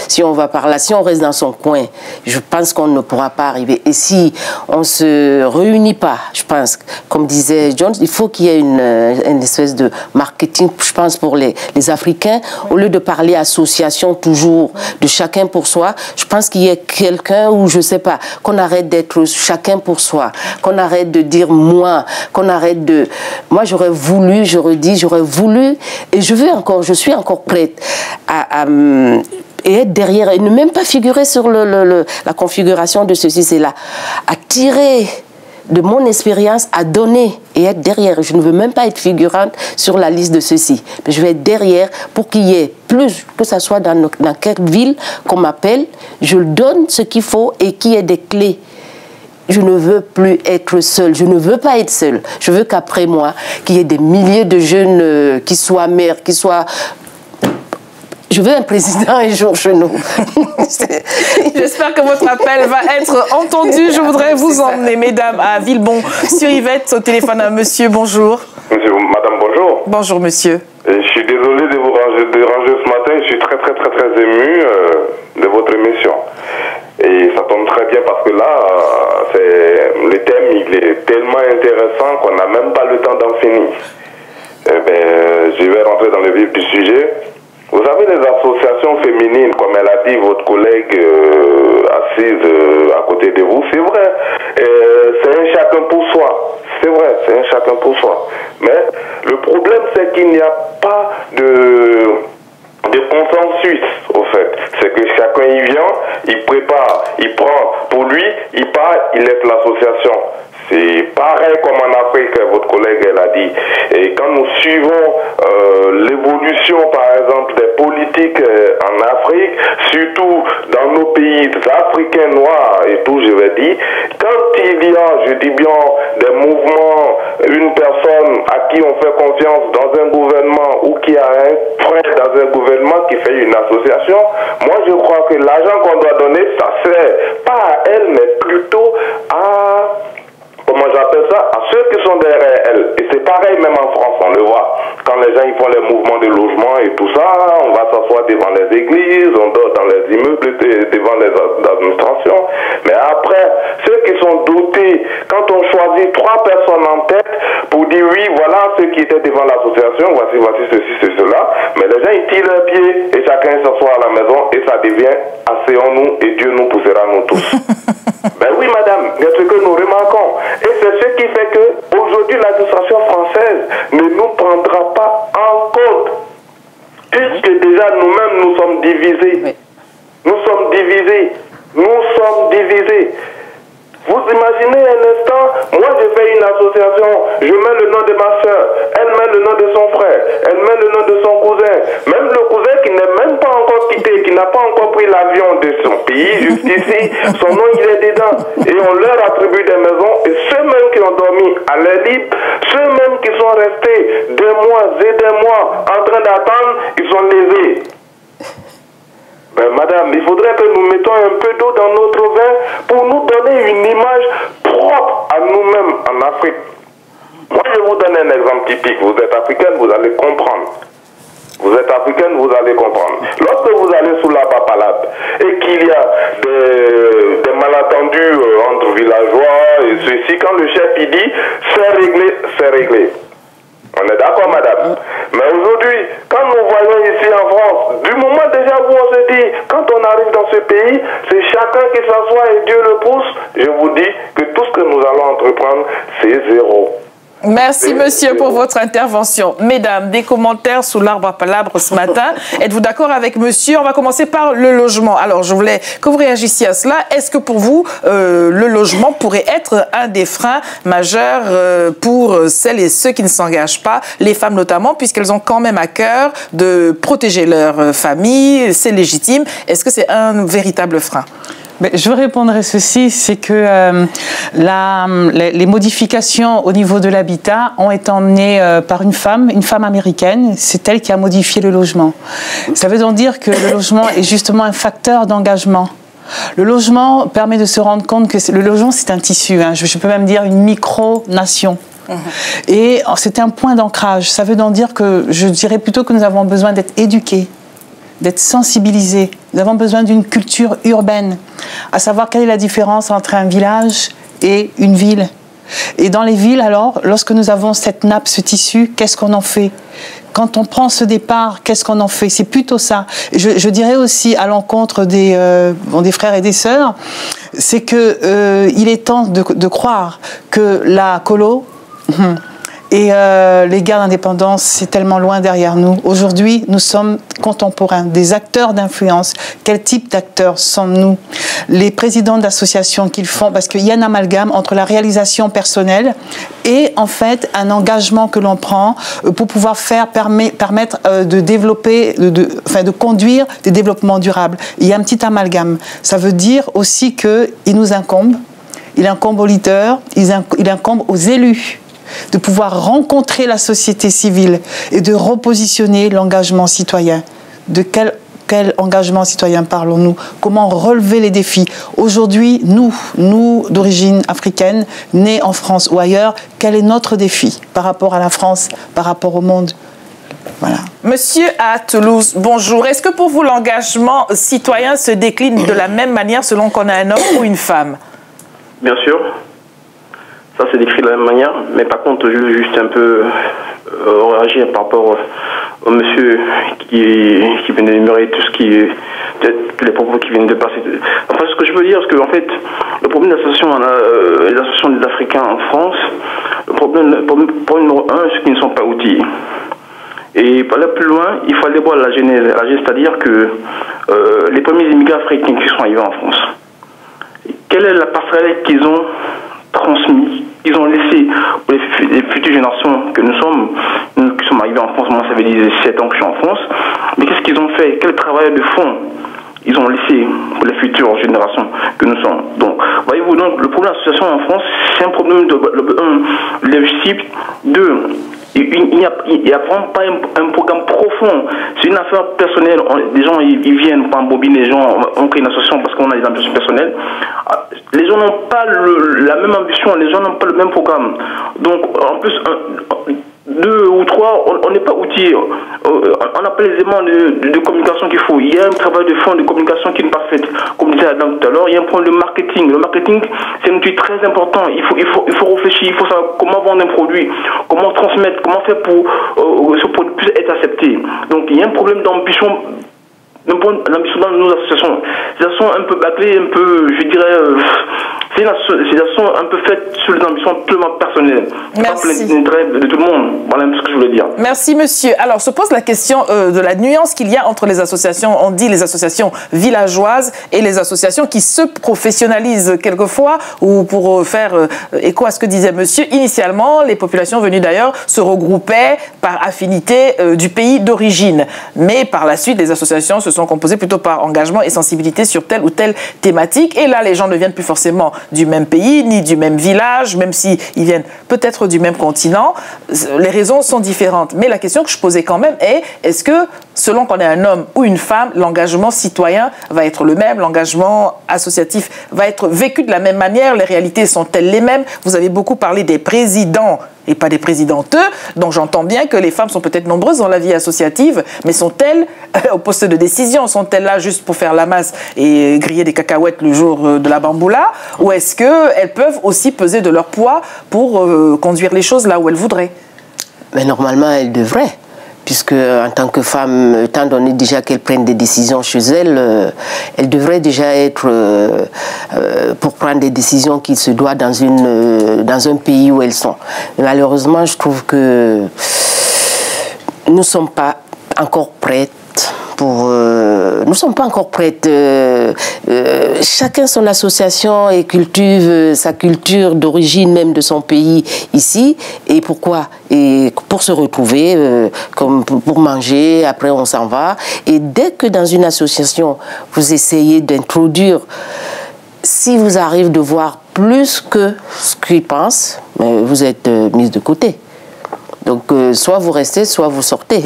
si on va par là, si on reste dans son coin, je pense qu'on ne pourra pas arriver. Et si on se réunit pas, je pense, comme disait John, il faut qu'il y ait une espèce de marketing, je pense, pour les Africains, au lieu de parler association toujours, de chacun pour soi, je pense qu'il y ait quelqu'un où, je sais pas, qu'on arrête d'être chacun pour soi, qu'on arrête de dire moi, qu'on arrête de... Moi, j'aurais voulu, je redis, j'aurais voulu, et je suis encore prête et être derrière, et ne même pas figurer sur la configuration de ceci, c'est là, à tirer de mon expérience, à donner et être derrière. Je ne veux même pas être figurante sur la liste de ceci, mais je vais être derrière pour qu'il y ait plus, que ce soit dans quelle ville qu'on m'appelle, je donne ce qu'il faut et qu'il y ait des clés. Je ne veux plus être seule, je ne veux pas être seule. Je veux qu'après moi, qu'il y ait des milliers de jeunes qui soient maires, qui soient... Je veux un président un jour chez nous. J'espère que votre appel va être entendu. Je voudrais vous emmener, mesdames, à Villebon, sur Yvette, au téléphone à monsieur. Bonjour. Madame, bonjour. Bonjour, monsieur. Et je suis désolé de vous déranger ce matin. Je suis très ému de votre émission. Et ça tombe très bien parce que là, le thème il est tellement intéressant qu'on n'a même pas le temps d'en finir. Je vais rentrer dans le vif du sujet. Vous avez les associations féminines, comme elle a dit votre collègue assise à côté de vous, c'est vrai, c'est un chacun pour soi. C'est vrai, c'est un chacun pour soi. Mais le problème, c'est qu'il n'y a pas de consensus, au fait. C'est que chacun y vient, il prépare, il prend pour lui, il part, il laisse l'association. C'est pareil comme en Afrique, votre collègue elle a dit. Et quand nous suivons l'évolution, par exemple, des politiques en Afrique, surtout dans nos pays africains noirs et tout, je vais dire, quand il y a, je dis bien, des mouvements, une personne à qui on fait confiance dans un gouvernement ou qui a un frère dans un gouvernement qui fait une association, moi je crois que l'argent qu'on doit donner, ça sert pas à elle, mais plutôt à... Comment j'appelle ça? À ceux qui sont derrière elle. Et c'est pareil même en France, on le voit. Quand les gens ils font les mouvements de logement et tout ça, on va s'asseoir devant les églises, on dort dans les immeubles, devant les administrations. Mais après, ceux qui sont dotés, quand on choisit 3 personnes en tête pour dire oui, voilà ceux qui étaient devant l'association, voici ceci, cela. Mais les gens ils tirent leurs pieds et chacun s'assoit à la maison et ça devient asseyons-nous et Dieu nous poussera nous tous. Ben oui, madame. l'administration française ne nous prendra pas en compte. Puisque déjà nous-mêmes nous sommes divisés. Oui. Nous sommes divisés. Nous sommes divisés. Vous imaginez un instant, moi je fais une association, je mets le nom de ma soeur, elle met le nom de son frère, elle met le nom de son cousin, même le cousin qui n'est même pas encore quitté, qui n'a pas encore pris l'avion de son pays jusqu'ici, son nom il est dedans. Et on leur attribue des maisons, et ceux-mêmes qui ont dormi à l'air libre, ceux-mêmes qui sont restés des mois et des mois en train d'attendre, ils sont lésés. Ben, madame, il faudrait que nous mettons un peu d'eau dans notre vin pour nous donner une image propre à nous-mêmes en Afrique. Moi, je vous donne un exemple typique. Vous êtes africaine, vous allez comprendre. Vous êtes africaine, vous allez comprendre. Lorsque vous allez sous la Bapalade et qu'il y a des malentendus entre villageois et ceci, quand le chef il dit c'est réglé, c'est réglé. On est d'accord, madame. Mais aujourd'hui, quand nous voyons ici en France, du moment déjà où on se dit, quand on arrive dans ce pays, c'est chacun qui s'assoit et Dieu le pousse, je vous dis que tout ce que nous allons entreprendre, c'est zéro. Merci, monsieur, pour votre intervention. Mesdames, des commentaires sous l'arbre à palabres ce matin. Êtes-vous d'accord avec monsieur? On va commencer par le logement. Alors, je voulais que vous réagissiez à cela. Est-ce que pour vous, le logement pourrait être un des freins majeurs pour celles et ceux qui ne s'engagent pas, les femmes notamment, puisqu'elles ont quand même à cœur de protéger leur famille, c'est légitime. Est-ce que c'est un véritable frein? Je répondrai ceci, c'est que les modifications au niveau de l'habitat ont été emmenées par une femme américaine. C'est elle qui a modifié le logement. Ça veut donc dire que le logement est justement un facteur d'engagement. Le logement permet de se rendre compte que le logement, c'est un tissu, hein, je peux même dire une micro-nation. Et c'est un point d'ancrage. Ça veut donc dire que je dirais plutôt que nous avons besoin d'être éduqués, d'être sensibilisés. Nous avons besoin d'une culture urbaine, à savoir quelle est la différence entre un village et une ville. Et dans les villes, alors, lorsque nous avons cette nappe, ce tissu, qu'est-ce qu'on en fait? Quand on prend ce départ, qu'est-ce qu'on en fait? C'est plutôt ça. Je dirais aussi à l'encontre des frères et des sœurs, c'est qu'il est temps de croire que la colo et les guerres d'indépendance, c'est tellement loin derrière nous. Aujourd'hui, nous sommes contemporains, des acteurs d'influence. Quel type d'acteurs sommes-nous? Les présidents d'associations qu'ils font, parce qu'il y a un amalgame entre la réalisation personnelle et en fait un engagement que l'on prend pour pouvoir permettre de développer, de conduire des développements durables. Il y a un petit amalgame. Ça veut dire aussi qu'il nous incombe, il incombe aux leaders, il incombe aux élus, de pouvoir rencontrer la société civile et de repositionner l'engagement citoyen. De quel engagement citoyen parlons-nous? Comment relever les défis? Aujourd'hui, nous d'origine africaine, nés en France ou ailleurs, quel est notre défi par rapport à la France, par rapport au monde? Voilà. Monsieur à Toulouse, bonjour. Est-ce que pour vous, l'engagement citoyen se décline de la même manière selon qu'on a un homme ou une femme? Bien sûr. Ça, c'est décrit de la même manière. Mais par contre, je veux juste un peu réagir par rapport au monsieur qui vient d'énumérer tout ce qui est les propos qui viennent de passer. Enfin, ce que je veux dire, c'est que en fait, le problème de l'association des Africains en France, le problème numéro un, c'est qu'ils ne sont pas outillés. Et pour aller plus loin, il faut aller voir la genèse, c'est-à-dire que les premiers immigrés africains qui sont arrivés en France, quelle est la passerelle qu'ils ont transmis, ils ont laissé pour les futures générations que nous sommes, nous qui sommes arrivés en France, moi ça fait 17 ans que je suis en France, mais qu'est-ce qu'ils ont fait? Quel travail de fond ils ont laissé pour les futures générations que nous sommes? Donc, voyez-vous, donc, le problème de l'association en France, c'est un problème de leadership, il n'y a vraiment pas un programme profond. C'est une affaire personnelle. Les gens ils viennent pour embobiner, les gens on crée une association parce qu'on a des ambitions personnelles. Les gens n'ont pas la même ambition, les gens n'ont pas le même programme. Donc en plus, deux ou trois, on n'est pas outillés. On n'a pas les éléments de communication qu'il faut. Il y a un travail de fond de communication qui n'est pas fait. Comme disait Adam tout à l'heure, il y a un problème de marketing. Le marketing, c'est un outil très important. Il faut réfléchir, il faut savoir comment vendre un produit, comment transmettre, comment faire pour ce produit puisse être accepté. Donc il y a un problème d'ambition. L'ambition dans nos associations. Elles sont un peu bâclées, un peu, je dirais, c'est une association un peu faite sur les ambitions purement personnelles. Merci. De tout le monde. Voilà ce que je voulais dire. Merci, monsieur. Alors, se pose la question de la nuance qu'il y a entre les associations, on dit les associations villageoises et les associations qui se professionnalisent quelquefois, ou pour faire écho à ce que disait monsieur, initialement, les populations venues d'ailleurs se regroupaient par affinité du pays d'origine. Mais par la suite, les associations se sont composées plutôt par engagement et sensibilité sur telle ou telle thématique. Et là, les gens ne viennent plus forcément du même pays, ni du même village, même s'ils viennent peut-être du même continent. Les raisons sont différentes. Mais la question que je posais quand même est, est-ce que, selon qu'on est un homme ou une femme, l'engagement citoyen va être le même, l'engagement associatif va être vécu de la même manière, les réalités sont-elles les mêmes? Vous avez beaucoup parlé des présidents et pas des présidenteux, donc j'entends bien que les femmes sont peut-être nombreuses dans la vie associative, mais sont-elles au poste de décision? Sont-elles là juste pour faire la masse et griller des cacahuètes le jour de la bamboula? Ou est-ce qu'elles peuvent aussi peser de leur poids pour conduire les choses là où elles voudraient? Mais normalement, elles devraient. Puisque en tant que femme, étant donné déjà qu'elles prennent des décisions chez elles, elles devraient déjà être pour prendre des décisions qui se doivent dans un pays où elles sont. Mais malheureusement, je trouve que nous ne sommes pas encore prêtes. Nous ne sommes pas encore prêtes. Chacun son association et cultive sa culture d'origine même de son pays ici. Et pourquoi? Et pour se retrouver, comme pour manger, après on s'en va. Et dès que dans une association, vous essayez d'introduire, si vous arrive de voir plus que ce qu'ils pensent, vous êtes mise de côté. Donc soit vous restez, soit vous sortez.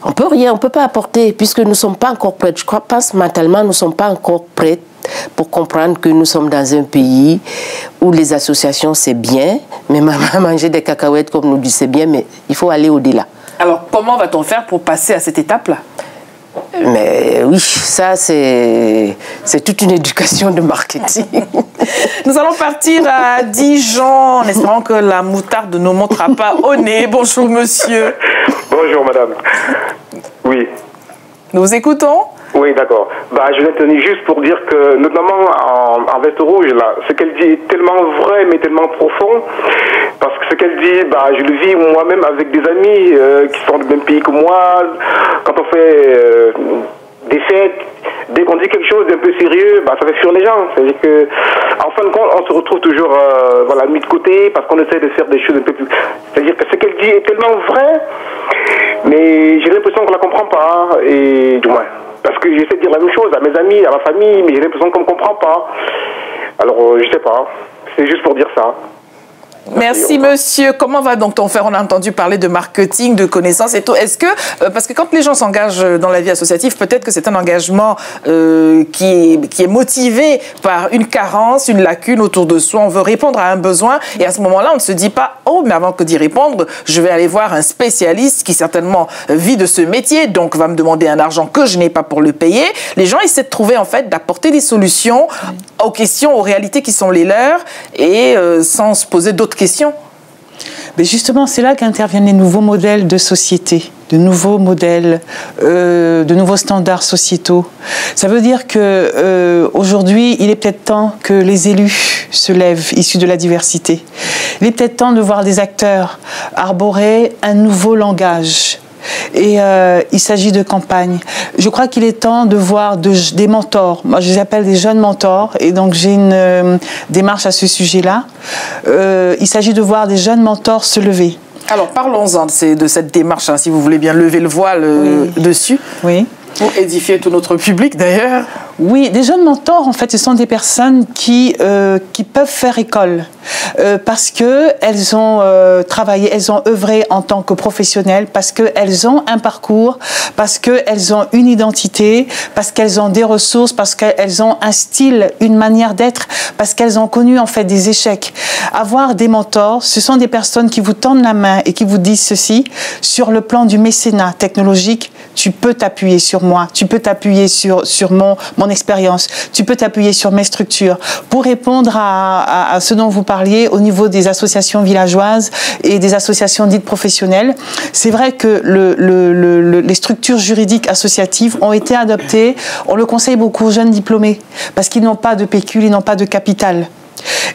On peut rien, on peut pas apporter, puisque nous ne sommes pas encore prêts. Je pense mentalement, nous ne sommes pas encore prêts pour comprendre que nous sommes dans un pays où les associations, c'est bien, mais manger des cacahuètes, comme nous dit, c'est bien, mais il faut aller au-delà. Alors, comment va-t-on faire pour passer à cette étape-là? Mais oui, ça c'est toute une éducation de marketing. Nous allons partir à Dijon en espérant que la moutarde ne nous montera pas au nez. Bonjour monsieur. Bonjour madame. Oui. Nous vous écoutons. Oui, d'accord. Je vais tenir juste pour dire que, notamment en veste rouge, là, ce qu'elle dit est tellement vrai, mais tellement profond. Parce que ce qu'elle dit, je le vis moi-même avec des amis qui sont du même pays que moi. Quand on fait des fêtes, dès qu'on dit quelque chose d'un peu sérieux, ça fait fuir les gens. C'est-à-dire que, en fin de compte, on se retrouve toujours mis de côté parce qu'on essaie de faire des choses un peu plus... C'est-à-dire que ce qu'elle dit est tellement vrai, mais j'ai l'impression qu'on la comprend pas. Et du moins... Parce que j'essaie de dire la même chose à mes amis, à ma famille, mais j'ai l'impression qu'on ne me comprend pas. Alors, je sais pas. C'est juste pour dire ça. Merci monsieur. Comment va donc ton faire? On a entendu parler de marketing, de connaissances et tout. Est-ce que, parce que quand les gens s'engagent dans la vie associative, peut-être que c'est un engagement qui est motivé par une carence, une lacune autour de soi. On veut répondre à un besoin et à ce moment-là, on ne se dit pas « Oh, mais avant que d'y répondre, je vais aller voir un spécialiste qui certainement vit de ce métier, donc va me demander un argent que je n'ai pas pour le payer. » Les gens essaient de trouver, en fait, d'apporter des solutions aux questions, aux réalités qui sont les leurs et sans se poser d'autres questions. Mais justement, c'est là qu'interviennent les nouveaux modèles de société, de nouveaux modèles, de nouveaux standards sociétaux. Ça veut dire que aujourd'hui, il est peut-être temps que les élus se lèvent, issus de la diversité. Il est peut-être temps de voir des acteurs arborer un nouveau langage. Et il s'agit de campagne. Je crois qu'il est temps de voir des mentors. Moi, je les appelle des jeunes mentors. Et donc, j'ai une démarche à ce sujet-là. Il s'agit de voir des jeunes mentors se lever. Alors, parlons-en de cette démarche, si vous voulez bien lever le voile dessus. Oui. Pour édifier tout notre public, d'ailleurs. Oui, des jeunes mentors, en fait, ce sont des personnes qui peuvent faire école parce qu'elles ont travaillé, elles ont œuvré en tant que professionnelles, parce qu'elles ont un parcours, parce qu'elles ont une identité, parce qu'elles ont des ressources, parce qu'elles ont un style, une manière d'être, parce qu'elles ont connu, en fait, des échecs. Avoir des mentors, ce sont des personnes qui vous tendent la main et qui vous disent ceci: sur le plan du mécénat technologique, tu peux t'appuyer sur moi, tu peux t'appuyer sur mon mon expérience. Tu peux t'appuyer sur mes structures. Pour répondre à ce dont vous parliez au niveau des associations villageoises et des associations dites professionnelles, c'est vrai que les structures juridiques associatives ont été adoptées. On le conseille beaucoup aux jeunes diplômés parce qu'ils n'ont pas de pécule, ils n'ont pas de capital.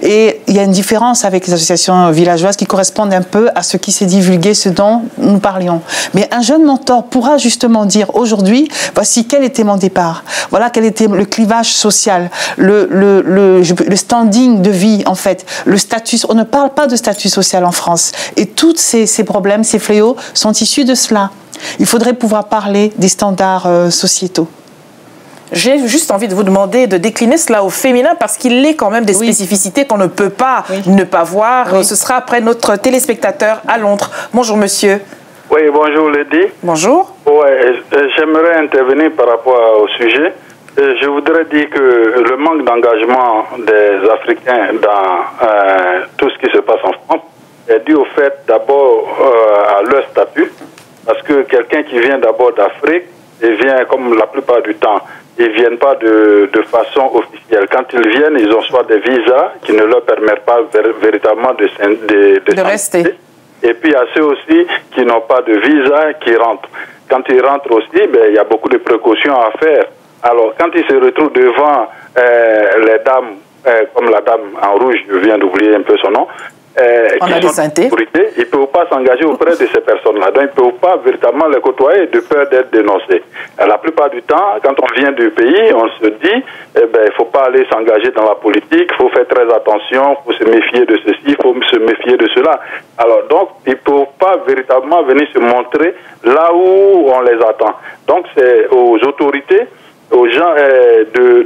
Et il y a une différence avec les associations villageoises qui correspondent un peu à ce qui s'est divulgué, ce dont nous parlions. Mais un jeune mentor pourra justement dire aujourd'hui, voici quel était mon départ, voilà quel était le clivage social, le standing de vie en fait, le statut. On ne parle pas de statut social en France. Et tous ces problèmes, ces fléaux sont issus de cela. Il faudrait pouvoir parler des standards sociétaux. J'ai juste envie de vous demander de décliner cela au féminin parce qu'il est quand même des spécificités qu'on ne peut pas ne pas voir. Oui. Ce sera après notre téléspectateur à Londres. Bonjour monsieur. Oui, bonjour Lady. Bonjour. Ouais, j'aimerais intervenir par rapport au sujet. Je voudrais dire que le manque d'engagement des Africains dans tout ce qui se passe en France est dû au fait d'abord à leur statut. Parce que quelqu'un qui vient d'abord d'Afrique, il vient comme la plupart du temps, ils ne viennent pas de façon officielle. Quand ils viennent, ils ont soit des visas qui ne leur permettent pas véritablement de rester. Et puis il y a ceux aussi qui n'ont pas de visa qui rentrent. Quand ils rentrent aussi, il y a beaucoup de précautions à faire. Alors quand ils se retrouvent devant les dames, comme la dame en rouge, je viens d'oublier un peu son nom, on a des synthés. Ils ne peuvent pas s'engager auprès de ces personnes-là. Donc, ils ne peuvent pas véritablement les côtoyer de peur d'être dénoncés. La plupart du temps, quand on vient du pays, on se dit, il ne faut pas aller s'engager dans la politique, il faut faire très attention, il faut se méfier de ceci, il faut se méfier de cela. Alors, donc, ils ne peuvent pas véritablement venir se montrer là où on les attend. Donc, c'est aux autorités, aux gens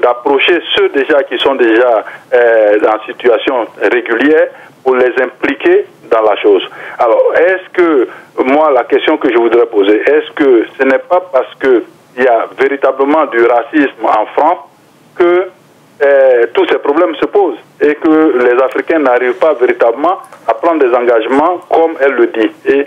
d'approcher ceux déjà qui sont déjà en situation régulière pour les impliquer dans la chose. Alors, est-ce que, moi, la question que je voudrais poser, est-ce que ce n'est pas parce qu'il y a véritablement du racisme en France que tous ces problèmes se posent et que les Africains n'arrivent pas véritablement à prendre des engagements comme elle le dit? Et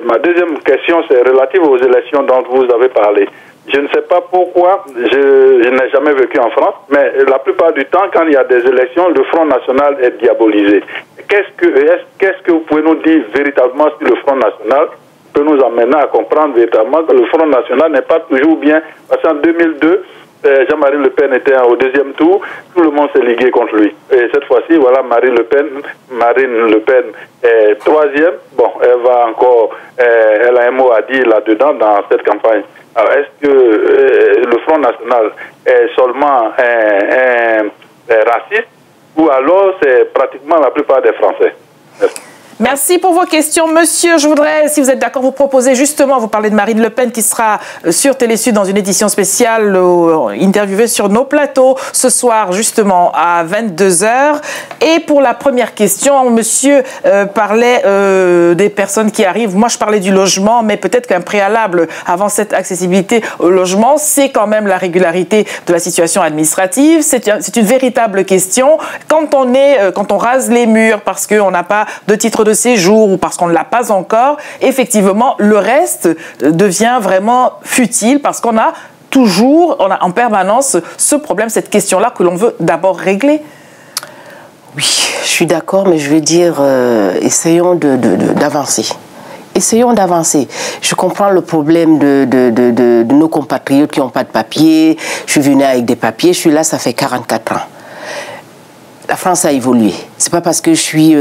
ma deuxième question, c'est relative aux élections dont vous avez parlé. Je ne sais pas pourquoi, je n'ai jamais vécu en France, mais la plupart du temps, quand il y a des élections, le Front National est diabolisé. Qu'est-ce que vous pouvez nous dire véritablement sur le Front National peut nous amener à comprendre véritablement que le Front National n'est pas toujours bien? Parce qu'en 2002, Jean-Marie Le Pen était au deuxième tour, tout le monde s'est ligué contre lui. Et cette fois-ci, voilà, Marine Le Pen est troisième. Bon, elle va encore, elle a un mot à dire là-dedans dans cette campagne. Alors, est-ce que le Front National est seulement un raciste ou alors c'est pratiquement la plupart des Français? Merci. Merci pour vos questions, monsieur. Je voudrais, si vous êtes d'accord, vous proposer justement, vous parlez de Marine Le Pen qui sera sur Télésud dans une édition spéciale interviewée sur nos plateaux ce soir justement à 22h. Et pour la première question, monsieur parlait des personnes qui arrivent. Moi, je parlais du logement, mais peut-être qu'un préalable avant cette accessibilité au logement, c'est quand même la régularité de la situation administrative. C'est une véritable question. Quand on rase les murs parce qu'on n'a pas de titre de séjour ou parce qu'on ne l'a pas encore, effectivement, le reste devient vraiment futile parce qu'on a toujours, en permanence ce problème, cette question-là que l'on veut d'abord régler. Oui, je suis d'accord, mais je veux dire, essayons d'avancer. Essayons d'avancer. Je comprends le problème de nos compatriotes qui n'ont pas de papiers. Je suis venue avec des papiers, je suis là, ça fait 44 ans. La France a évolué. C'est pas parce que je suis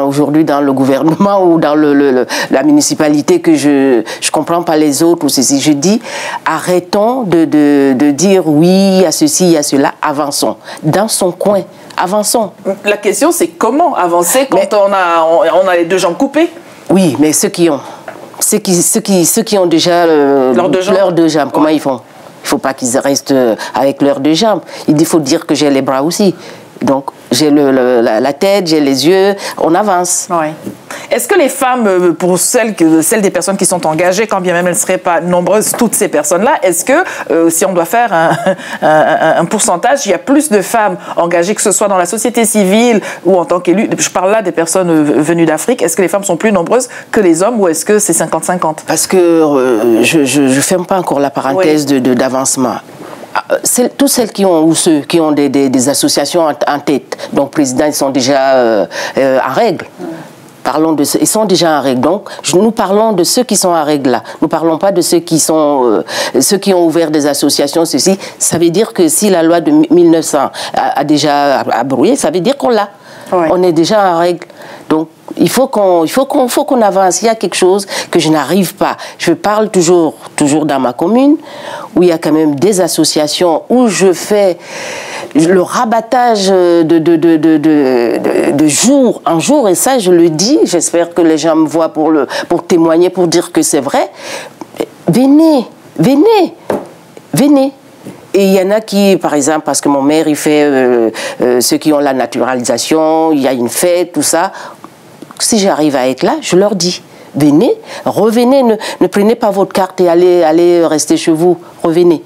aujourd'hui dans le gouvernement ou dans la municipalité que je comprends pas les autres ou ceci. Je dis, arrêtons de dire oui à ceci, il y a cela. Avançons. Dans son coin, avançons. La question, c'est comment avancer quand on a les deux jambes coupées? Oui, mais ceux qui ont déjà leurs deux jambes, comment ils font? Il ne faut pas qu'ils restent avec leurs deux jambes. Il faut dire que j'ai les bras aussi. Donc, j'ai la tête, j'ai les yeux, on avance. Oui. Est-ce que les femmes, pour celles des personnes qui sont engagées, quand bien même elles ne seraient pas nombreuses, toutes ces personnes-là, est-ce que, si on doit faire un pourcentage, il y a plus de femmes engagées, que ce soit dans la société civile ou en tant qu'élues, je parle là des personnes venues d'Afrique, est-ce que les femmes sont plus nombreuses que les hommes ou est-ce que c'est 50-50? Parce que je ne ferme pas encore la parenthèse d'avancement. Toutes celles qui ont, ou ceux qui ont des associations en tête, donc président, ils sont déjà en règle. Parlons de ceux, ils sont déjà en règle. Donc, nous parlons de ceux qui sont en règle là. Nous ne parlons pas de ceux qui sont, ceux qui ont ouvert des associations, ceci. Ça veut dire que si la loi de 1900 a déjà abrouillé, ça veut dire qu'on l'a. Ouais. On est déjà en règle. Donc, il faut qu'on avance. Il y a quelque chose que je n'arrive pas. Je parle toujours dans ma commune, où il y a quand même des associations, où je fais le rabattage de jour en jour. Et ça, je le dis. J'espère que les gens me voient pour témoigner, pour dire que c'est vrai. Venez, venez, venez. Et il y en a qui, par exemple, parce que mon maire, il fait ceux qui ont la naturalisation, il y a une fête, tout ça. Si j'arrive à être là, je leur dis, venez, revenez, ne prenez pas votre carte et allez rester chez vous, revenez.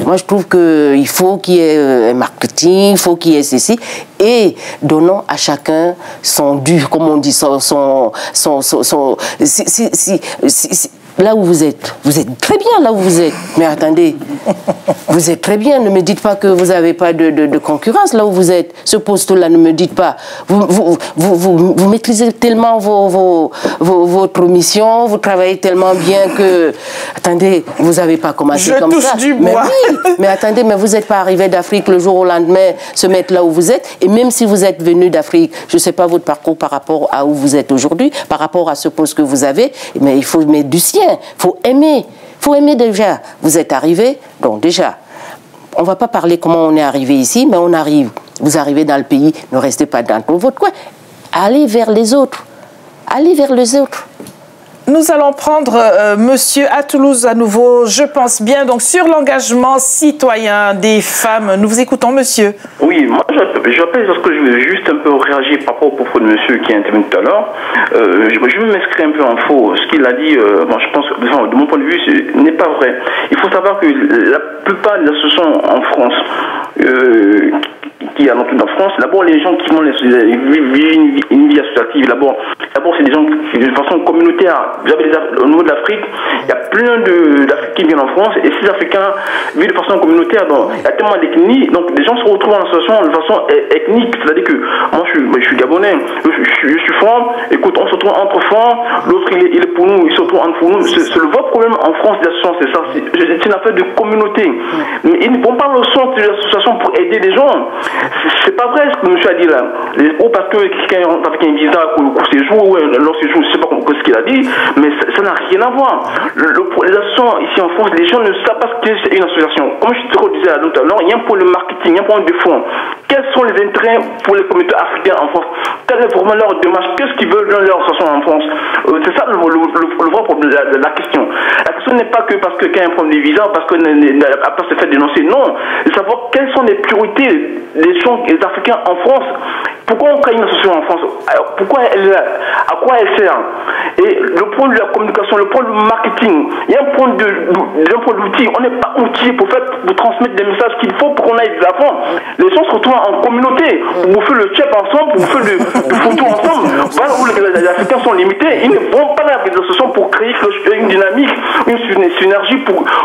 Moi, je trouve qu'il faut qu'il y ait un marketing, il faut qu'il y ait ceci, et donnons à chacun son dû, comme on dit, là où vous êtes très bien là où vous êtes. Mais attendez, vous êtes très bien. Ne me dites pas que vous n'avez pas de concurrence là où vous êtes. Ce poste-là, ne me dites pas. Vous maîtrisez tellement votre mission, vous travaillez tellement bien que... Attendez, vous n'avez pas commencé comme ça. Je touche du bois. Mais oui, mais attendez, mais vous n'êtes pas arrivé d'Afrique le jour au lendemain, se mettre là où vous êtes. Et même si vous êtes venu d'Afrique, je ne sais pas votre parcours par rapport à où vous êtes aujourd'hui, par rapport à ce poste que vous avez, mais il faut mettre du sien. Faut aimer déjà. Vous êtes arrivé, donc déjà, on ne va pas parler comment on est arrivé ici, mais on arrive. Vous arrivez dans le pays, ne restez pas dans votre coin. Allez vers les autres. Allez vers les autres. Nous allons prendre monsieur à Toulouse à nouveau, je pense bien, donc sur l'engagement citoyen des femmes. Nous vous écoutons, monsieur. Oui, moi j'appelle parce que je veux juste un peu réagir par rapport au propos de monsieur qui est intervenu tout à l'heure. Je veux m'inscrire un peu en faux. Ce qu'il a dit, bon, je pense que de mon point de vue, ce n'est pas vrai. Il faut savoir que la plupart des associations en France qui dans toute la France, d'abord les gens qui vont une vie associative, d'abord c'est des gens qui, de façon communautaire, au niveau de l'Afrique, il y a plein d'Africains qui viennent en France, et ces Africains vivent de façon communautaire, donc il y a tellement d'ethnies, donc les gens se retrouvent en association de façon ethnique, c'est-à-dire que moi je suis gabonais, je suis franc, écoute, on se retrouve entre francs, l'autre il est pour nous, il se retrouve entre nous, c'est le vrai problème en France des associations, c'est ça, c'est une affaire de communauté, mais ils ne vont pas le sens de l'association pour aider les gens. C'est pas vrai ce que monsieur a dit là. Ou parce que quelqu'un avec un visa pour séjour ou leur séjour, je sais pas ce qu'il a dit, mais ça n'a rien à voir. Les associations ici en France, les gens ne savent pas ce qu'est une association. Comme je te disais tout à l'heure, il y a un point de marketing, il y a un point de fond. Quels sont les intérêts pour les communautés africaines en France? Quelle est vraiment leur démarche? Qu'est-ce qu'ils veulent dans leur association en France? C'est ça le vrai problème de la question. La question n'est pas que parce que quelqu'un a un problème de visa, parce qu'il n'a pas se fait dénoncer. Non, c'est savoir quelles sont les priorités des gens, les Africains en France. Pourquoi on crée une association en France? Pourquoi elle est là? À quoi elle sert? Et le point de la communication, le point du marketing, il y a un point de l'outil. On n'est pas outillé pour transmettre des messages qu'il faut pour qu'on aille de l'avant. Les gens se retrouvent en communauté. Vous faites le chef ensemble, vous faites le photo ensemble. Voilà où les Africains sont limités. Ils ne vont pas là avec des associations pour créer une dynamique, une synergie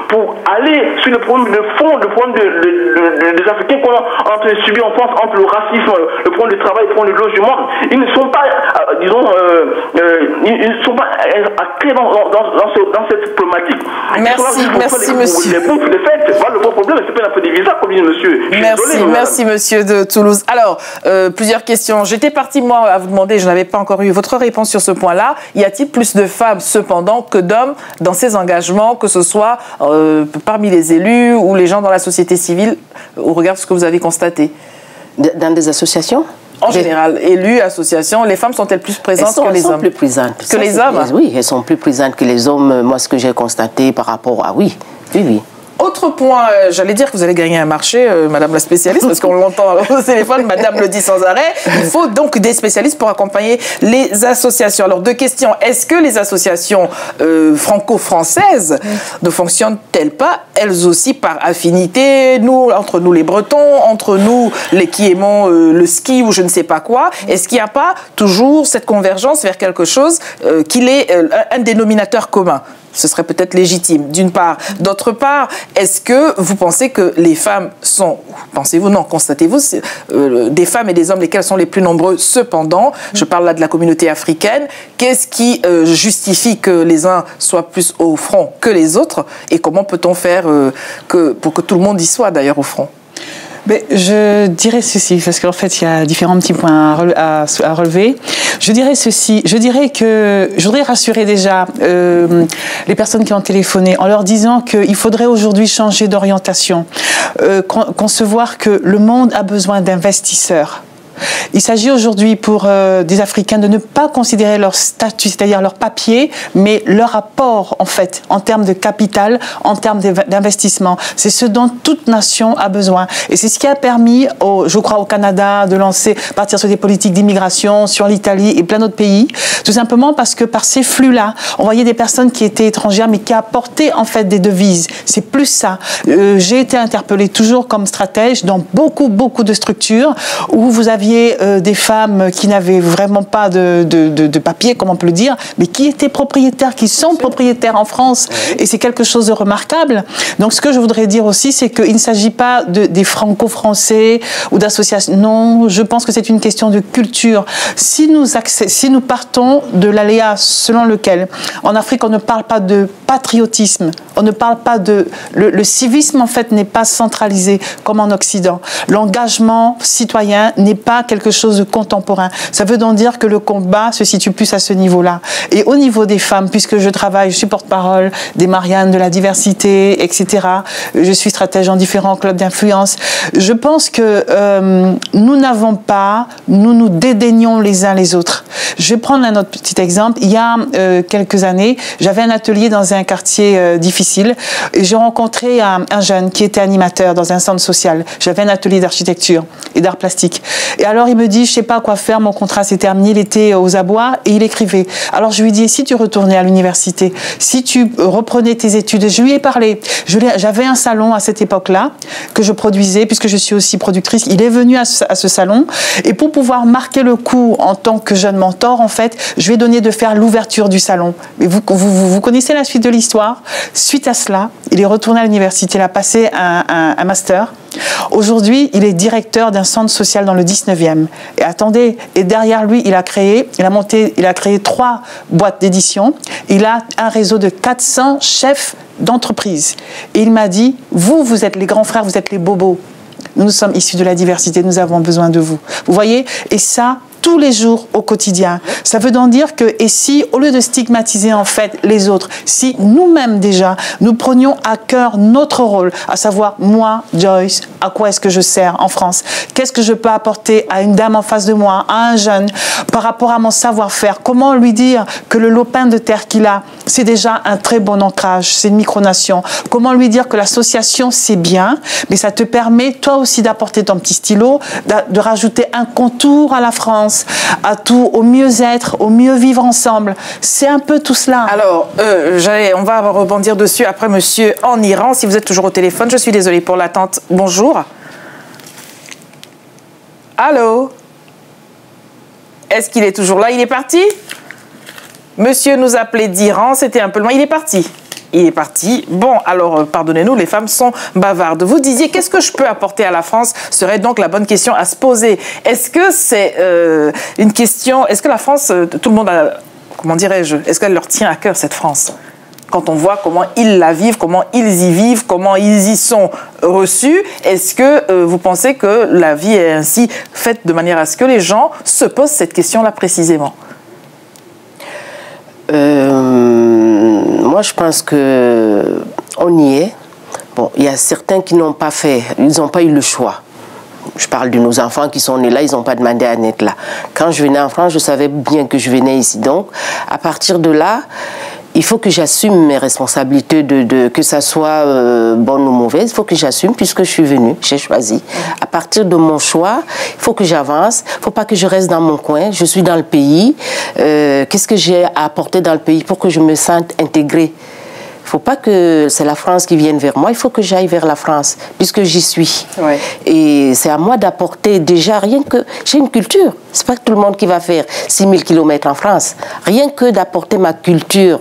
pour aller sur le problème de fond, le problème des Africains qu'on a en train de subir en France, entre le racisme, le problème du travail, le problème du logement. Ils ne sont pas, disons, ils ne sont pas ancrés dans cette problématique. Merci monsieur. Les bons, les fêtes, voilà le gros problème, c'est pas un peu des visas, comme dit monsieur. Merci monsieur de Toulouse. Alors, plusieurs questions. J'étais partie, moi, à vous demander, je n'avais pas encore eu votre réponse sur ce point-là. Y a-t-il plus de femmes, cependant, que d'hommes dans ces engagements, que ce soit parmi les élus ou les gens dans la société civile, au regard de ce que vous avez constaté? Dans des associations? En général, élus, associations, les femmes sont-elles plus présentes que les hommes? Elles sont plus présentes. Que les hommes? Oui, elles sont plus présentes que les hommes. Moi, ce que j'ai constaté par rapport à... Oui. Autre point, j'allais dire que vous allez gagner un marché, madame la spécialiste, parce qu'on l'entend au téléphone, madame le dit sans arrêt. Il faut donc des spécialistes pour accompagner les associations. Alors, deux questions. Est-ce que les associations franco-françaises ne fonctionnent-elles pas, elles aussi, par affinité, entre nous les Bretons, entre nous les qui aimons le ski ou je ne sais pas quoi? Est-ce qu'il n'y a pas toujours cette convergence vers quelque chose qu'il est un dénominateur commun? ce serait peut-être légitime, d'une part. D'autre part, est-ce que vous pensez que les femmes sont, pensez-vous, non, constatez-vous, des femmes et des hommes lesquels sont les plus nombreux, cependant, je parle là de la communauté africaine, qu'est-ce qui justifie que les uns soient plus au front que les autres, et comment peut-on faire pour que tout le monde y soit d'ailleurs au front? Mais je dirais ceci, parce qu'en fait, il y a différents petits points à relever. Je dirais ceci, je voudrais rassurer déjà les personnes qui ont téléphoné en leur disant qu'il faudrait aujourd'hui changer d'orientation, concevoir que le monde a besoin d'investisseurs. Il s'agit aujourd'hui pour des Africains de ne pas considérer leur statut, c'est-à-dire leur papier, mais leur apport, en fait, en termes de capital, en termes d'investissement. C'est ce dont toute nation a besoin. Et c'est ce qui a permis, je crois, au Canada de partir sur des politiques d'immigration, sur l'Italie et plein d'autres pays, tout simplement parce que par ces flux-là, on voyait des personnes qui étaient étrangères, mais qui apportaient, en fait, des devises. C'est plus ça. J'ai été interpellée toujours comme stratège dans beaucoup de structures où vous aviez des femmes qui n'avaient vraiment pas de papier, comme on peut le dire, mais qui étaient propriétaires, qui sont propriétaires en France. Et c'est quelque chose de remarquable. Donc ce que je voudrais dire aussi, c'est qu'il ne s'agit pas des franco-français ou d'associations. Non, je pense que c'est une question de culture. Si nous partons de l'aléa selon lequel, en Afrique, on ne parle pas de patriotisme, on ne parle pas de... Le civisme, en fait, n'est pas centralisé comme en Occident. L'engagement citoyen n'est pas quelque chose de contemporain. Ça veut donc dire que le combat se situe plus à ce niveau-là. Et au niveau des femmes, puisque je suis porte-parole des Mariannes, de la diversité, etc. Je suis stratège en différents clubs d'influence. Je pense que nous nous dédaignons les uns les autres. Je vais prendre un autre petit exemple. Il y a quelques années, j'avais un atelier dans un quartier difficile et j'ai rencontré un jeune qui était animateur dans un centre social. J'avais un atelier d'architecture et d'art plastique. Et alors il me dit, je ne sais pas quoi faire, mon contrat s'est terminé, il était aux abois et il écrivait. Alors je lui dis, si tu retournais à l'université, si tu reprenais tes études, je lui ai parlé. J'avais un salon à cette époque-là que je produisais, puisque je suis aussi productrice. Il est venu à ce salon et pour pouvoir marquer le coup en tant que jeune mentor, en fait, je lui ai donné de faire l'ouverture du salon. Mais vous connaissez la suite de l'histoire. Suite à cela, il est retourné à l'université, il a passé un master. Aujourd'hui, il est directeur d'un centre social dans le 19e. Et attendez, et derrière lui, il a créé 3 boîtes d'édition. Il a un réseau de 400 chefs d'entreprise. Et il m'a dit, vous êtes les grands frères, vous êtes les bobos. Nous sommes issus de la diversité, nous avons besoin de vous. Vous voyez? Et ça, tous les jours au quotidien. Ça veut donc dire que, et si, au lieu de stigmatiser en fait les autres, si nous-mêmes déjà, nous prenions à cœur notre rôle, à savoir, moi, Joyce, à quoi est-ce que je sers en France? Qu'est-ce que je peux apporter à une dame en face de moi, à un jeune, par rapport à mon savoir-faire? Comment lui dire que le lopin de terre qu'il a, c'est déjà un très bon ancrage, c'est une micronation? Comment lui dire que l'association, c'est bien, mais ça te permet, toi aussi, d'apporter ton petit stylo, de rajouter un contour à la France, à tout, au mieux-être, au mieux vivre ensemble. C'est un peu tout cela. Alors, on va rebondir dessus après, monsieur, en Iran. Si vous êtes toujours au téléphone, je suis désolée pour l'attente. Bonjour. Allô? Est-ce qu'il est toujours là? Il est parti? Monsieur nous appelait d'Iran, c'était un peu loin. Il est parti. Il est parti. Bon, alors, pardonnez-nous, les femmes sont bavardes. Vous disiez, qu'est-ce que je peux apporter à la France? Serait donc la bonne question à se poser. Est-ce que c'est une question... Est-ce que la France, tout le monde a... Comment dirais-je? Est-ce qu'elle leur tient à cœur, cette France? Quand on voit comment ils la vivent, comment ils y vivent, comment ils y sont reçus, est-ce que vous pensez que la vie est ainsi faite de manière à ce que les gens se posent cette question-là précisément? Moi, je pense que on y est. Bon, il y a certains qui n'ont pas fait, ils n'ont pas eu le choix. Je parle de nos enfants qui sont nés là, ils n'ont pas demandé à naître là. Quand je venais en France, je savais bien que je venais ici. Donc, à partir de là, il faut que j'assume mes responsabilités, que ça soit bonne ou mauvaise. Il faut que j'assume puisque je suis venue, j'ai choisi. À partir de mon choix, il faut que j'avance. Il ne faut pas que je reste dans mon coin. Je suis dans le pays. Qu'est-ce que j'ai à apporter dans le pays pour que je me sente intégrée? Il ne faut pas que c'est la France qui vienne vers moi, il faut que j'aille vers la France, puisque j'y suis. Ouais. Et c'est à moi d'apporter déjà, rien que... J'ai une culture, c'est pas tout le monde qui va faire 6000 km en France. Rien que d'apporter ma culture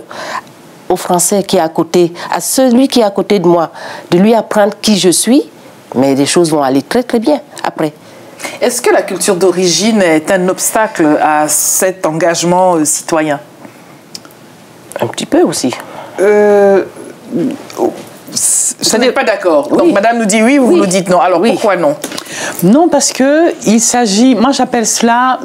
au Français qui est à côté, à celui qui est à côté de moi, de lui apprendre qui je suis, mais les choses vont aller très très bien après. Est-ce que la culture d'origine est un obstacle à cet engagement citoyen? Un petit peu aussi. Vous n'êtes pas d'accord. Oui. Donc madame nous dit oui, vous nous dites non. Alors pourquoi non? Non, parce que il s'agit, moi j'appelle cela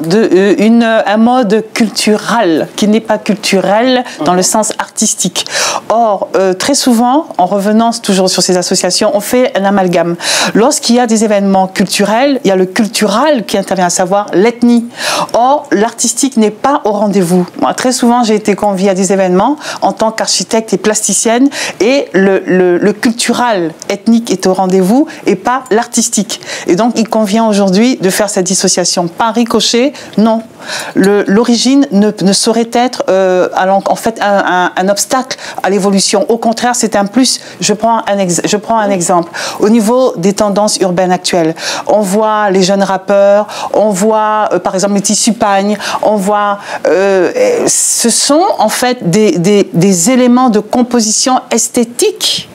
un mode culturel qui n'est pas culturel dans le sens artistique. Or, très souvent, en revenant toujours sur ces associations, on fait un amalgame. Lorsqu'il y a des événements culturels, il y a le cultural qui intervient, à savoir l'ethnie. Or, l'artistique n'est pas au rendez-vous. Moi, très souvent, j'ai été conviée à des événements en tant qu'architecte et plasticienne, et le cultural ethnique est au rendez-vous et pas l'artistique. Et donc, il convient aujourd'hui de faire cette dissociation. Par ricochet, non. L'origine ne saurait être en fait un obstacle à l'évolution. Au contraire, c'est un plus. Je prends un exemple. Au niveau des tendances urbaines actuelles, on voit les jeunes rappeurs, on voit par exemple les tissus pagnes, on voit... ce sont en fait des éléments de composition esthétique.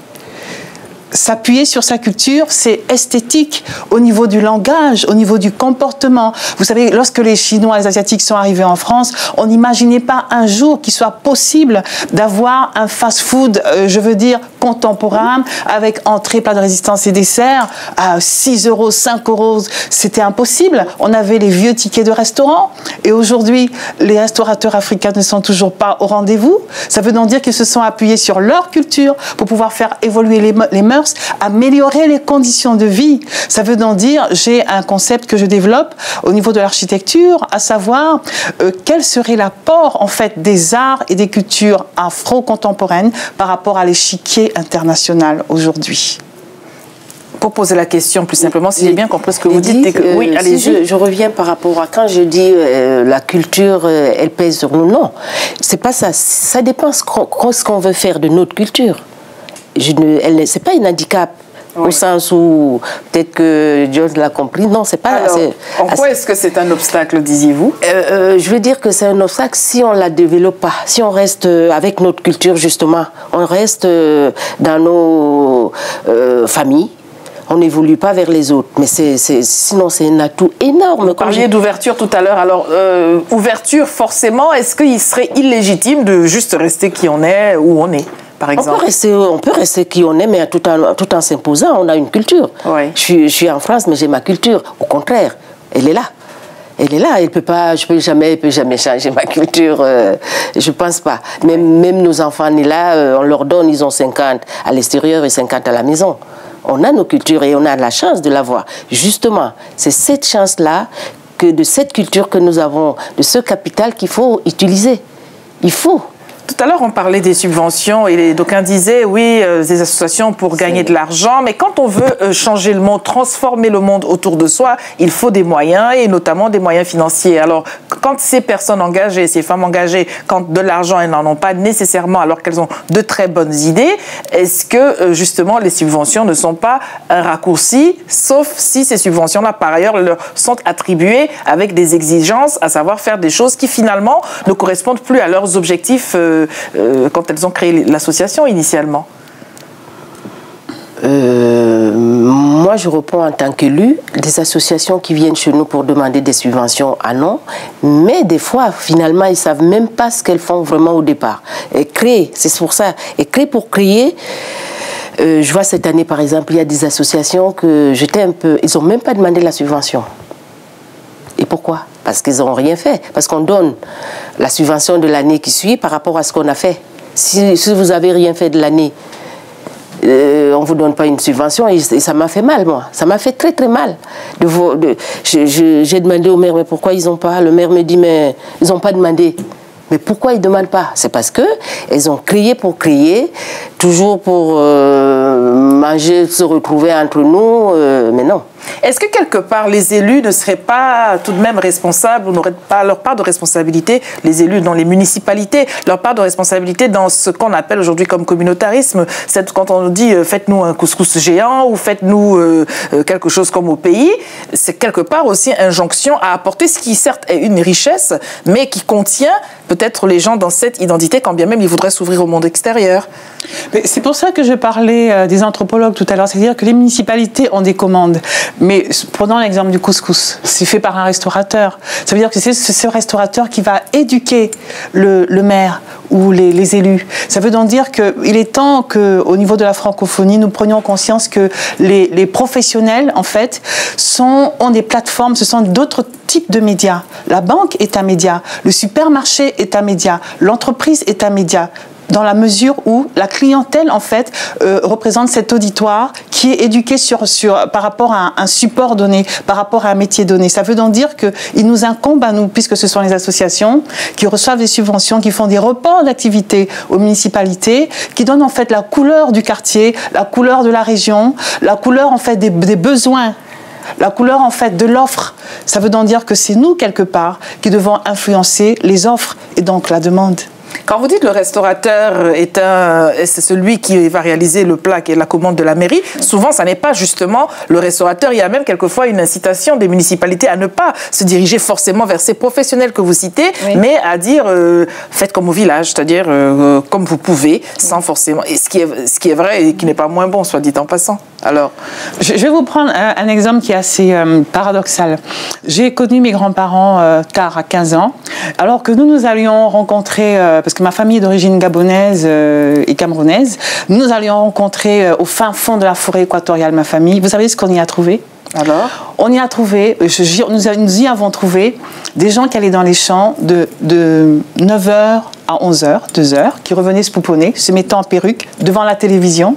S'appuyer sur sa culture, c'est esthétique au niveau du langage, au niveau du comportement. Vous savez, lorsque les Chinois et les Asiatiques sont arrivés en France, on n'imaginait pas un jour qu'il soit possible d'avoir un fast-food, je veux dire, contemporain, avec entrée, plat de résistance et dessert, à 6 €, 5 €. C'était impossible. On avait les vieux tickets de restaurant. Et aujourd'hui, les restaurateurs africains ne sont toujours pas au rendez-vous. Ça veut donc dire qu'ils se sont appuyés sur leur culture pour pouvoir faire évoluer les mœurs, améliorer les conditions de vie. Ça veut donc dire, j'ai un concept que je développe au niveau de l'architecture, à savoir quel serait l'apport en fait des arts et des cultures afro-contemporaines par rapport à l'échiquier international aujourd'hui. Pour poser la question plus simplement, si j'ai bien compris ce que vous dites, oui, allez, je reviens par rapport à quand je dis la culture, elle pèse sur nous. Non, c'est pas ça. Ça dépend ce qu'on veut faire de notre culture. C'est pas un handicap. Oui. Au sens où peut-être que John l'a compris. Non, c'est pas... Alors, en quoi est-ce que c'est un obstacle, disiez-vous? Je veux dire que c'est un obstacle si on ne la développe pas, si on reste avec notre culture, justement. On reste dans nos familles. On n'évolue pas vers les autres. Mais sinon, c'est un atout énorme. Vous parliez d'ouverture tout à l'heure. Alors, ouverture, forcément, est-ce qu'il serait illégitime de juste rester qui on est, où on est? Par exemple. On peut rester qui on est, mais tout en s'imposant, on a une culture. Oui. Je suis en France, mais j'ai ma culture. Au contraire, elle est là. Elle est là. Je ne peux jamais changer ma culture. Je ne pense pas. Même nos enfants nés là, on leur donne, ils ont 50 à l'extérieur et 50 à la maison. On a nos cultures et on a la chance de l'avoir. Justement, c'est cette chance-là, de cette culture que nous avons, de ce capital qu'il faut utiliser. Il faut. Tout à l'heure, on parlait des subventions et d'aucuns disaient, oui, des associations pour gagner de l'argent, mais quand on veut changer le monde, transformer le monde autour de soi, il faut des moyens et notamment des moyens financiers. Alors, quand ces personnes engagées, ces femmes engagées, quand de l'argent, elles n'en ont pas nécessairement alors qu'elles ont de très bonnes idées, est-ce que justement les subventions ne sont pas un raccourci, sauf si ces subventions-là, par ailleurs, leur sont attribuées avec des exigences, à savoir faire des choses qui finalement ne correspondent plus à leurs objectifs quand elles ont créé l'association initialement? Moi, je réponds en tant qu'élu, des associations qui viennent chez nous pour demander des subventions, ah non, mais des fois, finalement, ils ne savent même pas ce qu'elles font vraiment au départ. Et créer, c'est pour ça, et créer pour créer. Je vois cette année, par exemple, il y a des associations que j'étais un peu... Ils n'ont même pas demandé la subvention. Et pourquoi? Parce qu'ils n'ont rien fait. Parce qu'on donne la subvention de l'année qui suit par rapport à ce qu'on a fait. Si vous n'avez rien fait de l'année, on ne vous donne pas une subvention et ça m'a fait mal, moi. Ça m'a fait très, très mal. J'ai demandé au maire, mais pourquoi ils n'ont pas? Le maire me dit, mais ils n'ont pas demandé. Mais pourquoi ils ne demandent pas? C'est parce qu'elles ont crié pour crier, toujours pour manger, se retrouver entre nous, mais non. Est-ce que quelque part les élus ne seraient pas tout de même responsables ou n'auraient pas leur part de responsabilité, les élus dans les municipalités, leur part de responsabilité dans ce qu'on appelle aujourd'hui comme communautarisme, quand on nous dit faites-nous un couscous géant ou faites-nous quelque chose comme au pays, c'est quelque part aussi injonction à apporter ce qui certes est une richesse, mais qui contient peut-être les gens dans cette identité quand bien même ils voudraient s'ouvrir au monde extérieur. C'est pour ça que je parlais des anthropologues tout à l'heure, c'est-à-dire que les municipalités ont des commandes. Mais prenons l'exemple du couscous, c'est fait par un restaurateur. Ça veut dire que c'est ce restaurateur qui va éduquer le maire ou les élus. Ça veut donc dire qu'il est temps qu'au niveau de la francophonie, nous prenions conscience que les professionnels, en fait, ont des plateformes, ce sont d'autres types de médias. La banque est un média, le supermarché est un média, l'entreprise est un média, dans la mesure où la clientèle, en fait, représente cet auditoire qui est éduqué par rapport à un support donné, par rapport à un métier donné. Ça veut donc dire qu'il nous incombe à nous, puisque ce sont les associations qui reçoivent des subventions, qui font des reports d'activité aux municipalités, qui donnent en fait la couleur du quartier, la couleur de la région, la couleur en fait des besoins, la couleur en fait de l'offre. Ça veut donc dire que c'est nous, quelque part, qui devons influencer les offres et donc la demande. Quand vous dites le restaurateur c'est celui qui va réaliser le plat qui est la commande de la mairie, souvent ça n'est pas justement le restaurateur. Il y a même quelquefois une incitation des municipalités à ne pas se diriger forcément vers ces professionnels que vous citez, oui, mais à dire faites comme au village, c'est-à-dire comme vous pouvez, sans forcément. Et ce qui est vrai et qui n'est pas moins bon, soit dit en passant. Alors, je vais vous prendre un exemple qui est assez paradoxal. J'ai connu mes grands-parents tard, à 15 ans, alors que nous allions rencontrer, parce que ma famille est d'origine gabonaise et camerounaise, nous allions rencontrer au fin fond de la forêt équatoriale ma famille. Vous savez ce qu'on y a trouvé? Alors, on y a trouvé, nous y avons trouvé des gens qui allaient dans les champs de 9h à 11h, 2h, qui revenaient se pouponner, se mettant en perruque devant la télévision,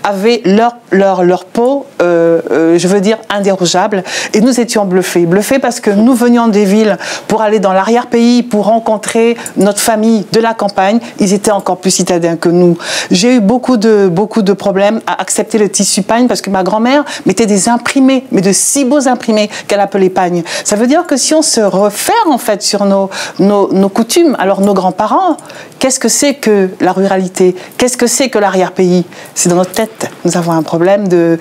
avaient leur peau, je veux dire, indérogeable. Et nous étions bluffés. Bluffés parce que nous venions des villes pour aller dans l'arrière-pays, pour rencontrer notre famille de la campagne. Ils étaient encore plus citadins que nous. J'ai eu beaucoup de problèmes à accepter le tissu pagne parce que ma grand-mère mettait des imprimés, mais de si beaux imprimés qu'elle appelait pagne. Ça veut dire que si on se referme en fait sur nos coutumes, alors nos grands-parents, qu'est-ce que c'est que la ruralité? Qu'est-ce que c'est que l'arrière-pays? C'est dans notre tête. Nous avons un problème de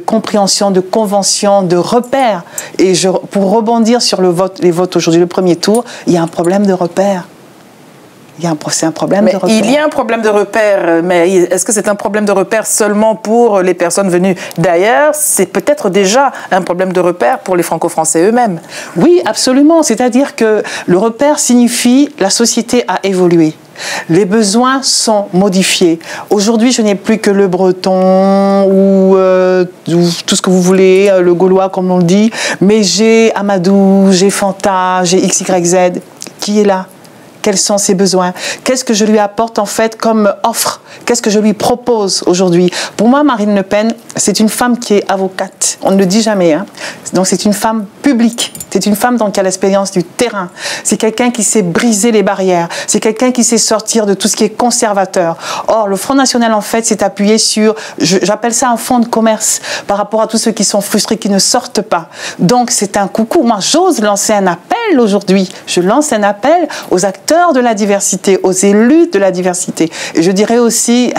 compréhension, de convention, de repères. Et pour rebondir sur les votes aujourd'hui, le premier tour, il y a un problème de repères. C'est un problème de repères. Il y a un problème de repères, mais est-ce que c'est un problème de repères seulement pour les personnes venues d'ailleurs? C'est peut-être déjà un problème de repères pour les franco-français eux-mêmes. Oui, absolument. C'est-à-dire que le repère signifie la société a évolué. Les besoins sont modifiés. Aujourd'hui, je n'ai plus que le breton ou tout ce que vous voulez, le gaulois comme on le dit, mais j'ai Amadou, j'ai Fanta, j'ai XYZ. Qui est là? Quels sont ses besoins? Qu'est-ce que je lui apporte en fait comme offre? Qu'est-ce que je lui propose aujourd'hui? Pour moi, Marine Le Pen, c'est une femme qui est avocate. On ne le dit jamais. Hein. Donc c'est une femme publique. C'est une femme qui a l'expérience du terrain. C'est quelqu'un qui sait briser les barrières. C'est quelqu'un qui sait sortir de tout ce qui est conservateur. Or, le Front National, en fait, s'est appuyé sur, j'appelle ça un fonds de commerce par rapport à tous ceux qui sont frustrés, qui ne sortent pas. Donc c'est un coucou. Moi, j'ose lancer un appel aujourd'hui. Je lance un appel aux acteurs de la diversité, aux élus de la diversité. Et je dirais aussi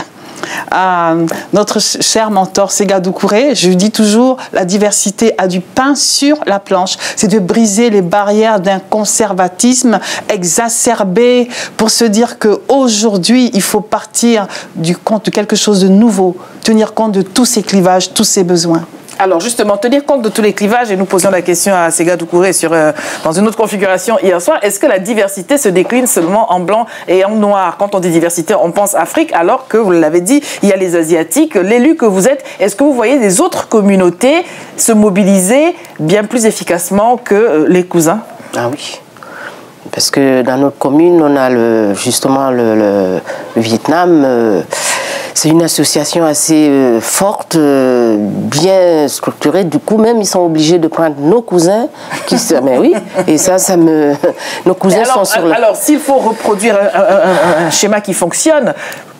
à notre cher mentor Séga Doucouré, je lui dis toujours, la diversité a du pain sur la planche. C'est de briser les barrières d'un conservatisme exacerbé pour se dire qu'aujourd'hui, il faut partir du compte de quelque chose de nouveau, tenir compte de tous ces clivages, tous ces besoins. Alors justement, tenir compte de tous les clivages, et nous posions la question à Séga Doucouré dans une autre configuration hier soir, est-ce que la diversité se décline seulement en blanc et en noir? Quand on dit diversité, on pense Afrique, alors que, vous l'avez dit, il y a les Asiatiques. L'élu que vous êtes, est-ce que vous voyez des autres communautés se mobiliser bien plus efficacement que les cousins? Ah oui. Parce que dans notre commune, on a justement le Vietnam. C'est une association assez forte, bien structurée. Du coup, même, ils sont obligés de prendre nos cousins. Mais oui, et ça me... Nos cousins sont sur le... Alors, s'il faut reproduire un schéma qui fonctionne,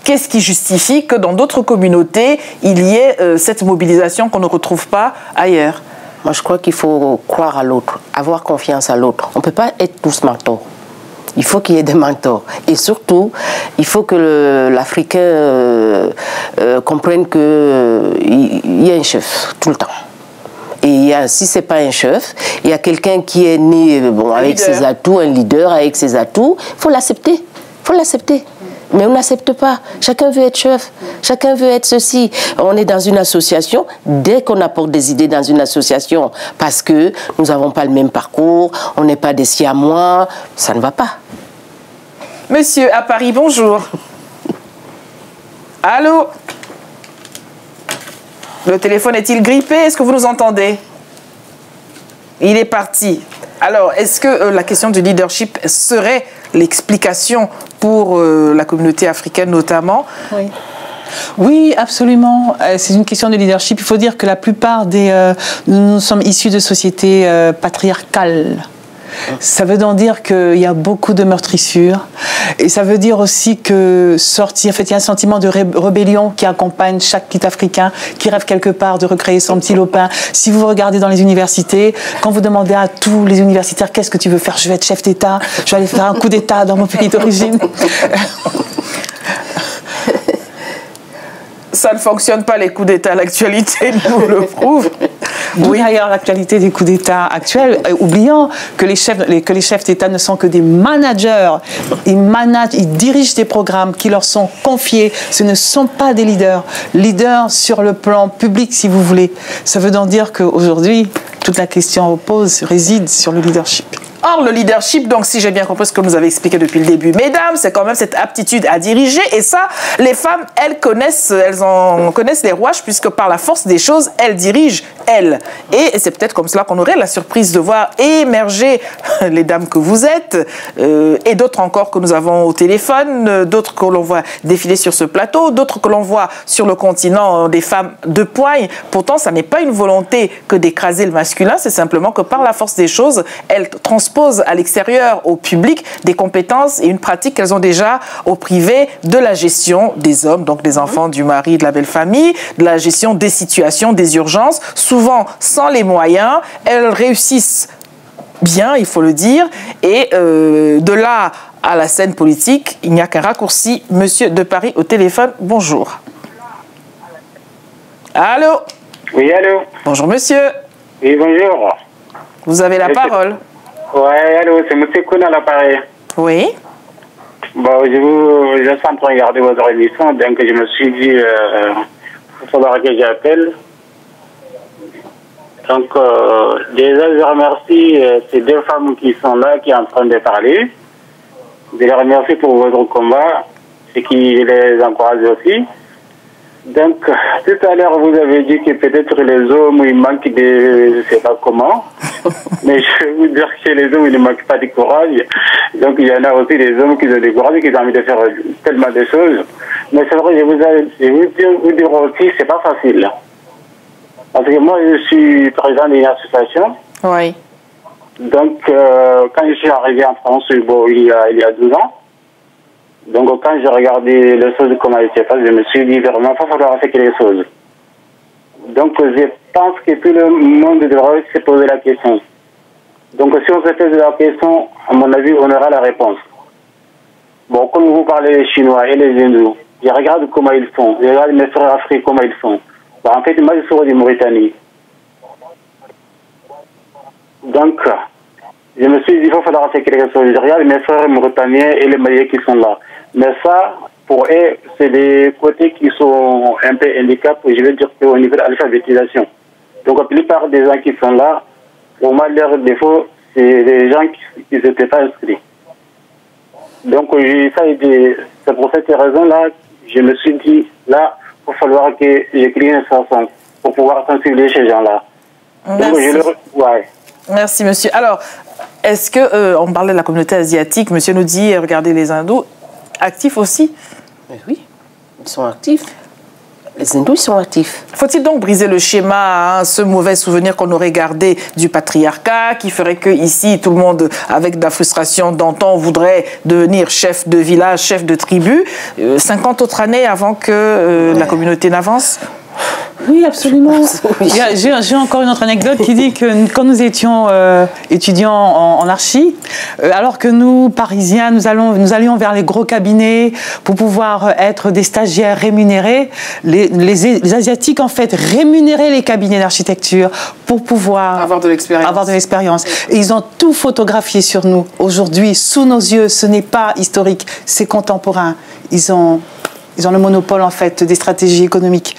qu'est-ce qui justifie que dans d'autres communautés, il y ait cette mobilisation qu'on ne retrouve pas ailleurs? Moi, je crois qu'il faut croire à l'autre, avoir confiance à l'autre. On ne peut pas être tous mentors. Il faut qu'il y ait des mentors. Et surtout, il faut que l'Africain comprenne qu'il y a un chef tout le temps. Et si ce n'est pas un chef, il y a quelqu'un qui est né avec ses atouts, un leader avec ses atouts, il faut l'accepter. Il faut l'accepter. Mais on n'accepte pas. Chacun veut être chef. Chacun veut être ceci. On est dans une association. Dès qu'on apporte des idées dans une association, parce que nous n'avons pas le même parcours, on n'est pas des siamois, ça ne va pas. Monsieur, à Paris, bonjour. Allô? Le téléphone est-il grippé? Est-ce que vous nous entendez? Il est parti. Alors, est-ce que la question du leadership serait l'explication pour la communauté africaine notamment? Oui. Oui, absolument. C'est une question de leadership. Il faut dire que la plupart nous sommes issus de sociétés patriarcales. Ça veut donc dire qu'il y a beaucoup de meurtrissures. Et ça veut dire aussi que il y a un sentiment de rébellion qui accompagne chaque petit Africain qui rêve quelque part de recréer son petit lopin. Si vous regardez dans les universités, quand vous demandez à tous les universitaires qu'est-ce que tu veux faire, je vais être chef d'État, je vais aller faire un coup d'État dans mon pays d'origine. Ça ne fonctionne pas, les coups d'État. L'actualité nous le prouve. Oui, d'ailleurs, l'actualité des coups d'État actuels, oubliant que les chefs d'État ne sont que des managers. Ils dirigent des programmes qui leur sont confiés. Ce ne sont pas des leaders. Leaders sur le plan public, si vous voulez. Ça veut donc dire qu'aujourd'hui, toute la question réside sur le leadership. Or, le leadership, donc, si j'ai bien compris ce que vous avez expliqué depuis le début, mesdames, c'est quand même cette aptitude à diriger. Et ça, les femmes, elles en connaissent les rouages, puisque par la force des choses, elles dirigent, elles. Et c'est peut-être comme cela qu'on aurait la surprise de voir émerger les dames que vous êtes, et d'autres encore que nous avons au téléphone, d'autres que l'on voit défiler sur ce plateau, d'autres que l'on voit sur le continent, des femmes de poigne. Pourtant, ça n'est pas une volonté que d'écraser le masculin, c'est simplement que par la force des choses, elles transposent à l'extérieur, au public, des compétences et une pratique qu'elles ont déjà au privé de la gestion des hommes, donc des enfants, du mari, de la belle famille, de la gestion des situations, des urgences, souvent sans les moyens. Elles réussissent bien, il faut le dire, et de là à la scène politique, il n'y a qu'un raccourci. Monsieur de Paris au téléphone, bonjour. Allô? Oui, allô? Bonjour, monsieur. Oui, bonjour. Vous avez la parole. Ouais, allô, c'est M. Koun à l'appareil. Oui. Bon, je suis en train de regarder votre émission, donc je me suis dit, il faudra que j'appelle. Donc, déjà, je remercie ces deux femmes qui sont là, qui sont en train de parler. Je les remercie pour votre combat, ce qui les encourage aussi. Donc, tout à l'heure, vous avez dit que peut-être les hommes, ils manquent de, je ne sais pas comment, mais je vais vous dire que chez les hommes, ils ne manquent pas de courage. Donc, il y en a aussi des hommes qui ont du courage, qui ont envie de faire tellement de choses. Mais c'est vrai, je vous dire aussi, c'est pas facile. Parce que moi, je suis président d'une association. Oui. Donc, quand je suis arrivé en France, bon, il y a 12 ans, donc quand j'ai regardé les choses comment elles se passent, je me suis dit vraiment, il va falloir faire quelque chose. Donc je pense que tout le monde devrait se poser la question. Donc si on se pose la question, à mon avis, on aura la réponse. Bon, comme vous parlez des Chinois et les Hindous, je regarde comment ils font, je regarde mes frères africains comment ils font. Bon, en fait, moi je suis de Mauritanie. Donc, je me suis dit, il va falloir faire quelque chose. Je regarde mes frères mauritaniens et les Maliens qui sont là. Mais ça, pour eux, c'est des côtés qui sont un peu handicapés, je veux dire au niveau de l'alphabétisation. Donc, la plupart des gens qui sont là, pour moi, leur défaut, c'est des gens qui n'étaient pas inscrits. Donc, c'est pour cette raison-là, je me suis dit, là, il va falloir que j'écris une chanson pour pouvoir sensibiliser ces gens-là. Donc, Merci, monsieur. Alors, est-ce que, on parlait de la communauté asiatique, monsieur nous dit, regardez les hindous, actifs aussi? Mais oui, ils sont actifs. Les hindous, ils sont actifs. Faut-il donc briser le schéma, ce mauvais souvenir qu'on aurait gardé du patriarcat, qui ferait que ici, tout le monde, avec de la frustration d'antan, voudrait devenir chef de village, chef de tribu, 50 autres années avant que la communauté n'avance? Oui, absolument. J'ai encore une autre anecdote qui dit que quand nous étions étudiants en archi, alors que nous, Parisiens, nous allions vers les gros cabinets pour pouvoir être des stagiaires rémunérés, les Asiatiques, en fait, rémunéraient les cabinets d'architecture pour pouvoir avoir de l'expérience. Et ils ont tout photographié sur nous. Aujourd'hui, sous nos yeux, ce n'est pas historique, c'est contemporain. Ils ont le monopole, en fait, des stratégies économiques.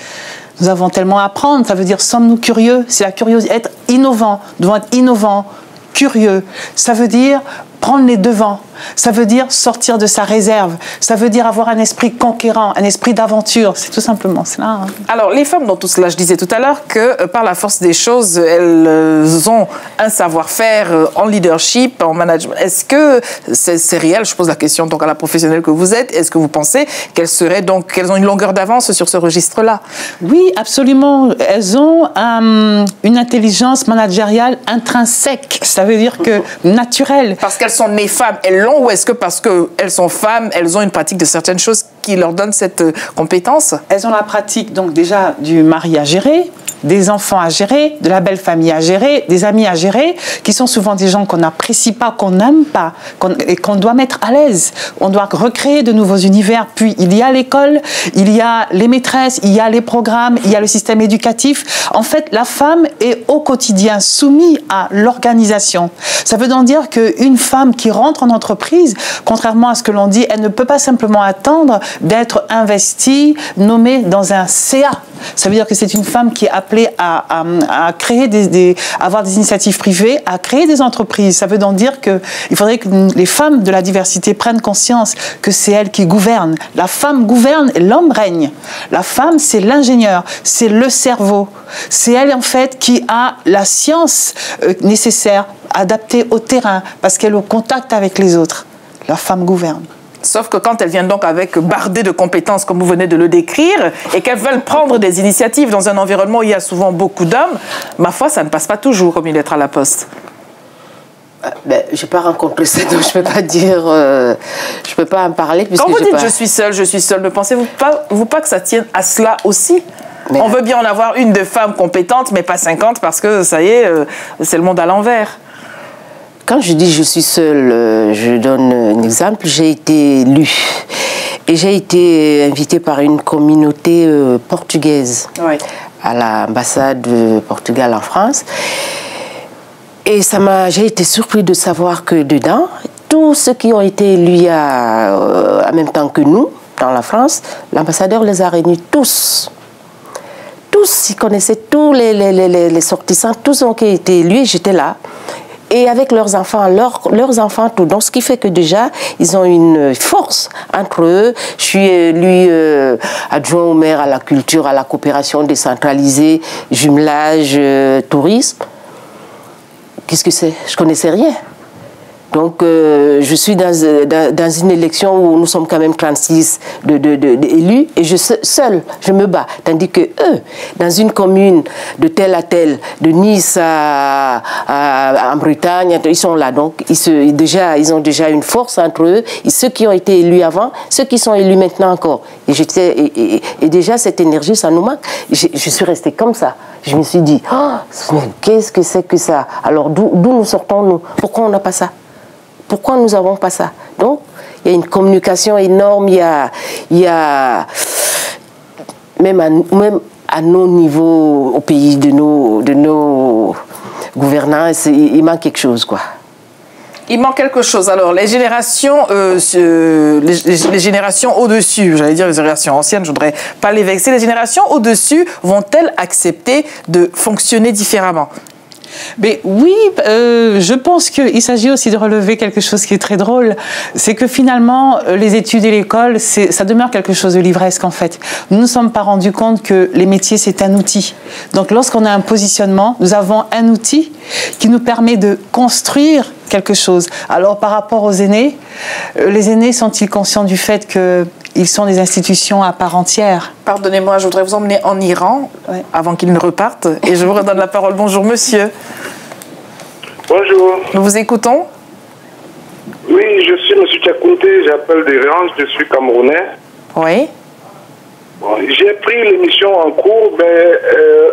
Nous avons tellement à apprendre. Ça veut dire, sommes-nous curieux? C'est la curiosité. Être innovant, devons être innovant, curieux. Ça veut dire prendre les devants. Ça veut dire sortir de sa réserve. Ça veut dire avoir un esprit conquérant, un esprit d'aventure. C'est tout simplement cela. Hein. Alors, les femmes dans tout cela, je disais tout à l'heure que par la force des choses, elles ont un savoir-faire en leadership, en management. Est-ce que c'est réel? Je pose la question donc à la professionnelle que vous êtes. Est-ce que vous pensez qu'elles ont une longueur d'avance sur ce registre-là? Oui, absolument. Elles ont une intelligence managériale intrinsèque. Ça veut dire que naturelle. Parce qu'elles sont nées femmes, elles l'ont, ou est-ce que parce qu'elles sont femmes, elles ont une pratique de certaines choses qui leur donnent cette compétence? Elles ont la pratique donc déjà du mari à gérer, des enfants à gérer, de la belle famille à gérer, des amis à gérer, qui sont souvent des gens qu'on n'apprécie pas, qu'on n'aime pas, et qu'on doit mettre à l'aise. On doit recréer de nouveaux univers. Puis il y a l'école, il y a les maîtresses, il y a les programmes, il y a le système éducatif. En fait, la femme est au quotidien soumise à l'organisation. Ça veut donc dire qu'une femme qui rentre en entreprise, contrairement à ce que l'on dit, elle ne peut pas simplement attendre d'être investie, nommée dans un CA. Ça veut dire que c'est une femme qui est appelée à créer avoir des initiatives privées, à créer des entreprises. Ça veut donc dire qu'il faudrait que les femmes de la diversité prennent conscience que c'est elles qui gouvernent. La femme gouverne et l'homme règne. La femme, c'est l'ingénieur, c'est le cerveau. C'est elle, en fait, qui a la science nécessaire, adaptée au terrain, parce qu'elle est au contact avec les autres. La femme gouverne. Sauf que quand elles viennent donc avec bardées de compétences, comme vous venez de le décrire, et qu'elles veulent prendre des initiatives dans un environnement où il y a souvent beaucoup d'hommes, ma foi, ça ne passe pas toujours comme une lettre à la poste. Je n'ai pas rencontré ça, donc je ne peux pas dire, je peux pas en parler. Quand vous dites je suis seule, ne pensez-vous pas que ça tienne à cela aussi? Mais on veut bien en avoir une de femme compétente, mais pas 50, parce que ça y est, c'est le monde à l'envers. Quand je dis je suis seule, je donne un exemple. J'ai été élue et j'ai été invitée par une communauté portugaise à l'ambassade du Portugal en France. Et j'ai été surpris de savoir que dedans, tous ceux qui ont été élus en même temps que nous, dans la France, l'ambassadeur les a réunis tous. Tous, ils connaissaient tous les sortissants, tous ceux qui ont été élus, j'étais là. Et avec leurs enfants, leurs enfants, tout. Donc, ce qui fait que déjà, ils ont une force entre eux. Je suis élu adjoint au maire à la culture, à la coopération décentralisée, jumelage, tourisme. Qu'est-ce que c'est? Je connaissais rien. Donc, je suis dans une élection où nous sommes quand même 36 élus et seul, je me bats. Tandis que eux, dans une commune de telle à telle, de Nice en Bretagne, ils sont là. Donc, ils ont déjà une force entre eux. Et ceux qui ont été élus avant, ceux qui sont élus maintenant encore. Et déjà, cette énergie, ça nous manque. Je suis restée comme ça. Je me suis dit, oh, qu'est-ce que c'est que ça? Alors, d'où nous sortons, nous? Pourquoi on n'a pas ça? Pourquoi nous n'avons pas ça? Donc, il y a une communication énorme, il y a même à nos niveaux, au pays de nos gouvernants, il manque quelque chose, quoi. Il manque quelque chose. Alors, les générations au-dessus, j'allais dire les générations anciennes, je ne voudrais pas les vexer, les générations au-dessus vont-elles accepter de fonctionner différemment? Mais oui, je pense qu'il s'agit aussi de relever quelque chose qui est très drôle. C'est que finalement, les études et l'école, ça demeure quelque chose de livresque en fait. Nous ne nous sommes pas rendus compte que les métiers, c'est un outil. Donc lorsqu'on a un positionnement, nous avons un outil qui nous permet de construire quelque chose. Alors par rapport aux aînés, les aînés sont-ils conscients du fait qu'ils sont des institutions à part entière? Pardonnez-moi, je voudrais vous emmener en Iran avant qu'ils ne repartent. Et je vous redonne la parole. Bonjour, monsieur. Bonjour. Nous vous écoutons. Oui, je suis M. Tchakounté, j'appelle d'Iran, je suis camerounais. Oui. Bon, j'ai pris l'émission en cours, mais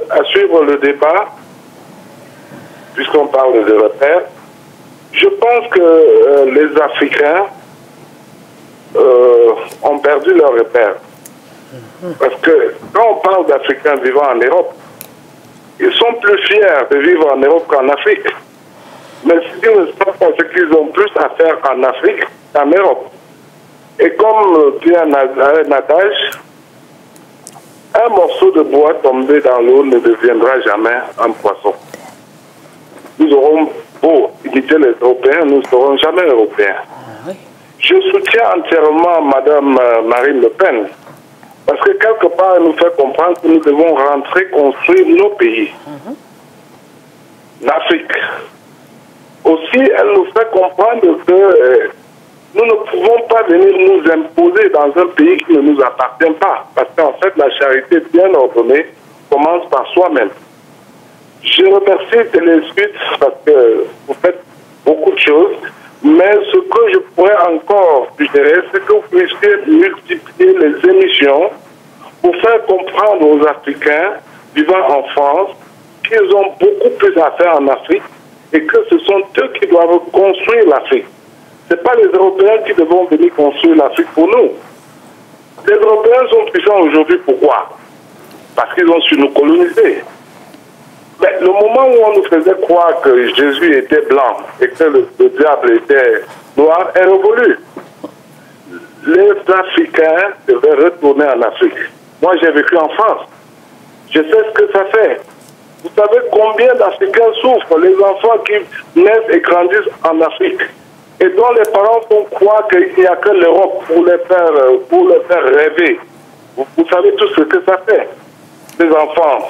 à suivre le débat, puisqu'on parle de repères, je pense que les Africains ont perdu leur repère. Parce que quand on parle d'Africains vivant en Europe, ils sont plus fiers de vivre en Europe qu'en Afrique. Mais ils ne savent pas ce qu'ils ont plus à faire en Afrique qu'en Europe. Et comme dit un adage, un morceau de bois tombé dans l'eau ne deviendra jamais un poisson. Nous aurons beau imiter les Européens, nous ne serons jamais Européens. Je soutiens entièrement Mme Marine Le Pen, parce que quelque part, elle nous fait comprendre que nous devons rentrer construire nos pays. L'Afrique. Aussi, elle nous fait comprendre que nous ne pouvons pas venir nous imposer dans un pays qui ne nous appartient pas. Parce qu'en fait, la charité bien ordonnée commence par soi-même. Je remercie Télésuite parce que vous faites beaucoup de choses. Mais ce que je pourrais encore suggérer, c'est que vous puissiez multiplier les émissions pour faire comprendre aux Africains vivant en France qu'ils ont beaucoup plus à faire en Afrique et que ce sont eux qui doivent construire l'Afrique. Ce n'est pas les Européens qui devront venir construire l'Afrique pour nous. Les Européens sont puissants aujourd'hui, pourquoi? Parce qu'ils ont su nous coloniser. Mais le moment où on nous faisait croire que Jésus était blanc et que le diable était noir est révolu. Les Africains devaient retourner en Afrique. Moi, j'ai vécu en France. Je sais ce que ça fait. Vous savez combien d'Africains souffrent, les enfants qui naissent et grandissent en Afrique, et dont les parents font croire qu'il n'y a que l'Europe pour les faire rêver. Vous savez tout ce que ça fait. Les enfants,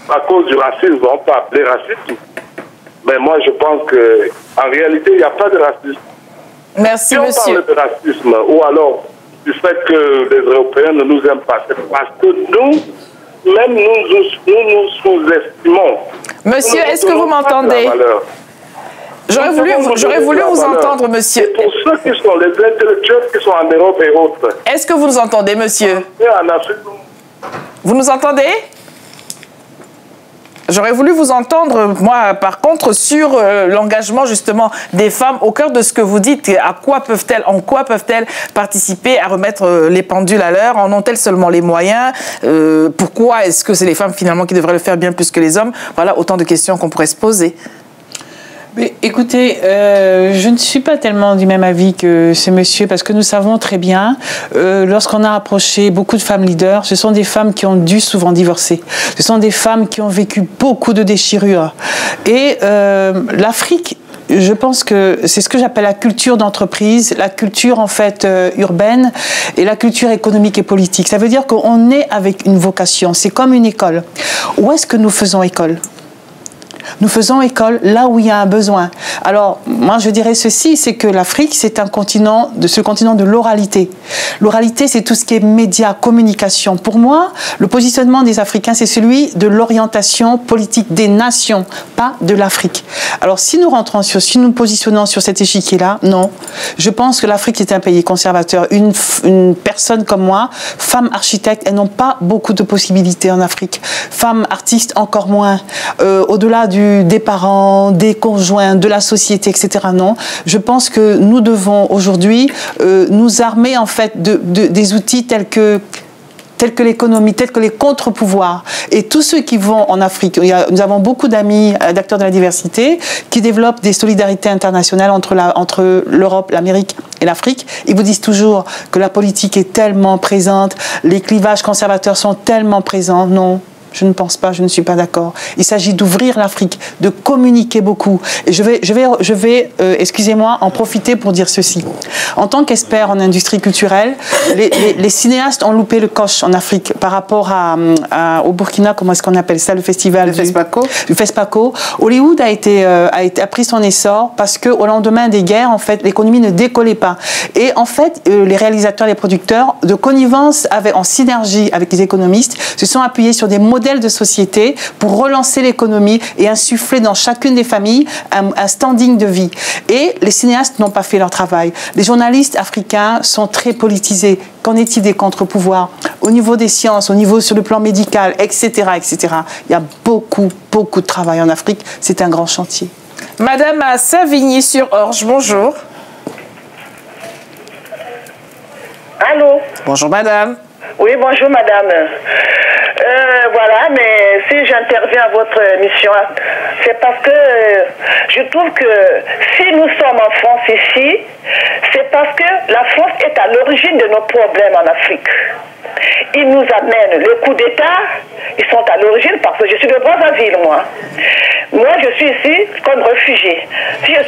à cause du racisme, on peut appeler racisme. Mais moi, je pense qu'en réalité, il n'y a pas de racisme. Merci, si on monsieur. parle de racisme, ou alors du fait que les Européens ne nous aiment pas, c'est parce que nous nous sous-estimons. Monsieur, est-ce que vous m'entendez? J'aurais voulu vous entendre, monsieur. Et pour ceux qui sont les intellectuels qui sont en Europe et autres. Est-ce que vous nous entendez, monsieur? En Afrique. Vous nous entendez? J'aurais voulu vous entendre, moi, par contre, sur l'engagement, justement, des femmes au cœur de ce que vous dites. En quoi peuvent-elles participer à remettre les pendules à l'heure? En ont-elles seulement les moyens? Pourquoi est-ce que c'est les femmes, finalement, qui devraient le faire bien plus que les hommes? Voilà autant de questions qu'on pourrait se poser. Mais écoutez, je ne suis pas tellement du même avis que ce monsieur, parce que nous savons très bien, lorsqu'on a approché beaucoup de femmes leaders, ce sont des femmes qui ont dû souvent divorcer. Ce sont des femmes qui ont vécu beaucoup de déchirures. Et l'Afrique, je pense que c'est ce que j'appelle la culture d'entreprise, la culture en fait urbaine et la culture économique et politique. Ça veut dire qu'on est avec une vocation, c'est comme une école. Où est-ce que nous faisons école ? Nous faisons école là où il y a un besoin. Alors, moi, je dirais ceci, c'est que l'Afrique, c'est un continent, ce continent de l'oralité. L'oralité, c'est tout ce qui est médias, communication. Pour moi, le positionnement des Africains, c'est celui de l'orientation politique des nations, pas de l'Afrique. Alors, si nous rentrons si nous nous positionnons sur cet échiquier-là, non. Je pense que l'Afrique est un pays conservateur. Une personne comme moi, femme architecte, elles n'ont pas beaucoup de possibilités en Afrique. Femme artiste, encore moins. Au-delà des parents, des conjoints, de la société, etc. Non, je pense que nous devons aujourd'hui nous armer en fait des outils tels que l'économie, tels que les contre-pouvoirs. Et tous ceux qui vont en Afrique, nous avons beaucoup d'amis, d'acteurs de la diversité, qui développent des solidarités internationales entre l'Europe, l'Amérique et l'Afrique. Ils vous disent toujours que la politique est tellement présente, les clivages conservateurs sont tellement présents. Non. Je ne pense pas, je ne suis pas d'accord. Il s'agit d'ouvrir l'Afrique, de communiquer beaucoup. Et je vais excusez-moi, en profiter pour dire ceci. En tant qu'expert en industrie culturelle, les cinéastes ont loupé le coche en Afrique par rapport au Burkina, comment est-ce qu'on appelle ça, le festival du FESPACO. Hollywood a pris son essor parce qu'au lendemain des guerres, en fait, l'économie ne décollait pas. Et en fait, les réalisateurs, les producteurs, de connivence, en synergie avec les économistes, se sont appuyés sur des modèles de société pour relancer l'économie et insuffler dans chacune des familles un standing de vie. Et les cinéastes n'ont pas fait leur travail. Les journalistes africains sont très politisés. Qu'en est-il des contre-pouvoirs? au niveau des sciences, au niveau sur le plan médical, etc., etc. Il y a beaucoup, beaucoup de travail en Afrique. C'est un grand chantier. Madame à Savigny-sur-Orge, bonjour. Allô? Bonjour madame. Oui, bonjour madame. Voilà, mais si j'interviens à votre émission, c'est parce que je trouve que si nous sommes en France ici, c'est parce que la France est à l'origine de nos problèmes en Afrique. Ils nous amènent le coup d'État, ils sont à l'origine parce que je suis de Brazzaville, moi. Moi, je suis ici comme réfugié.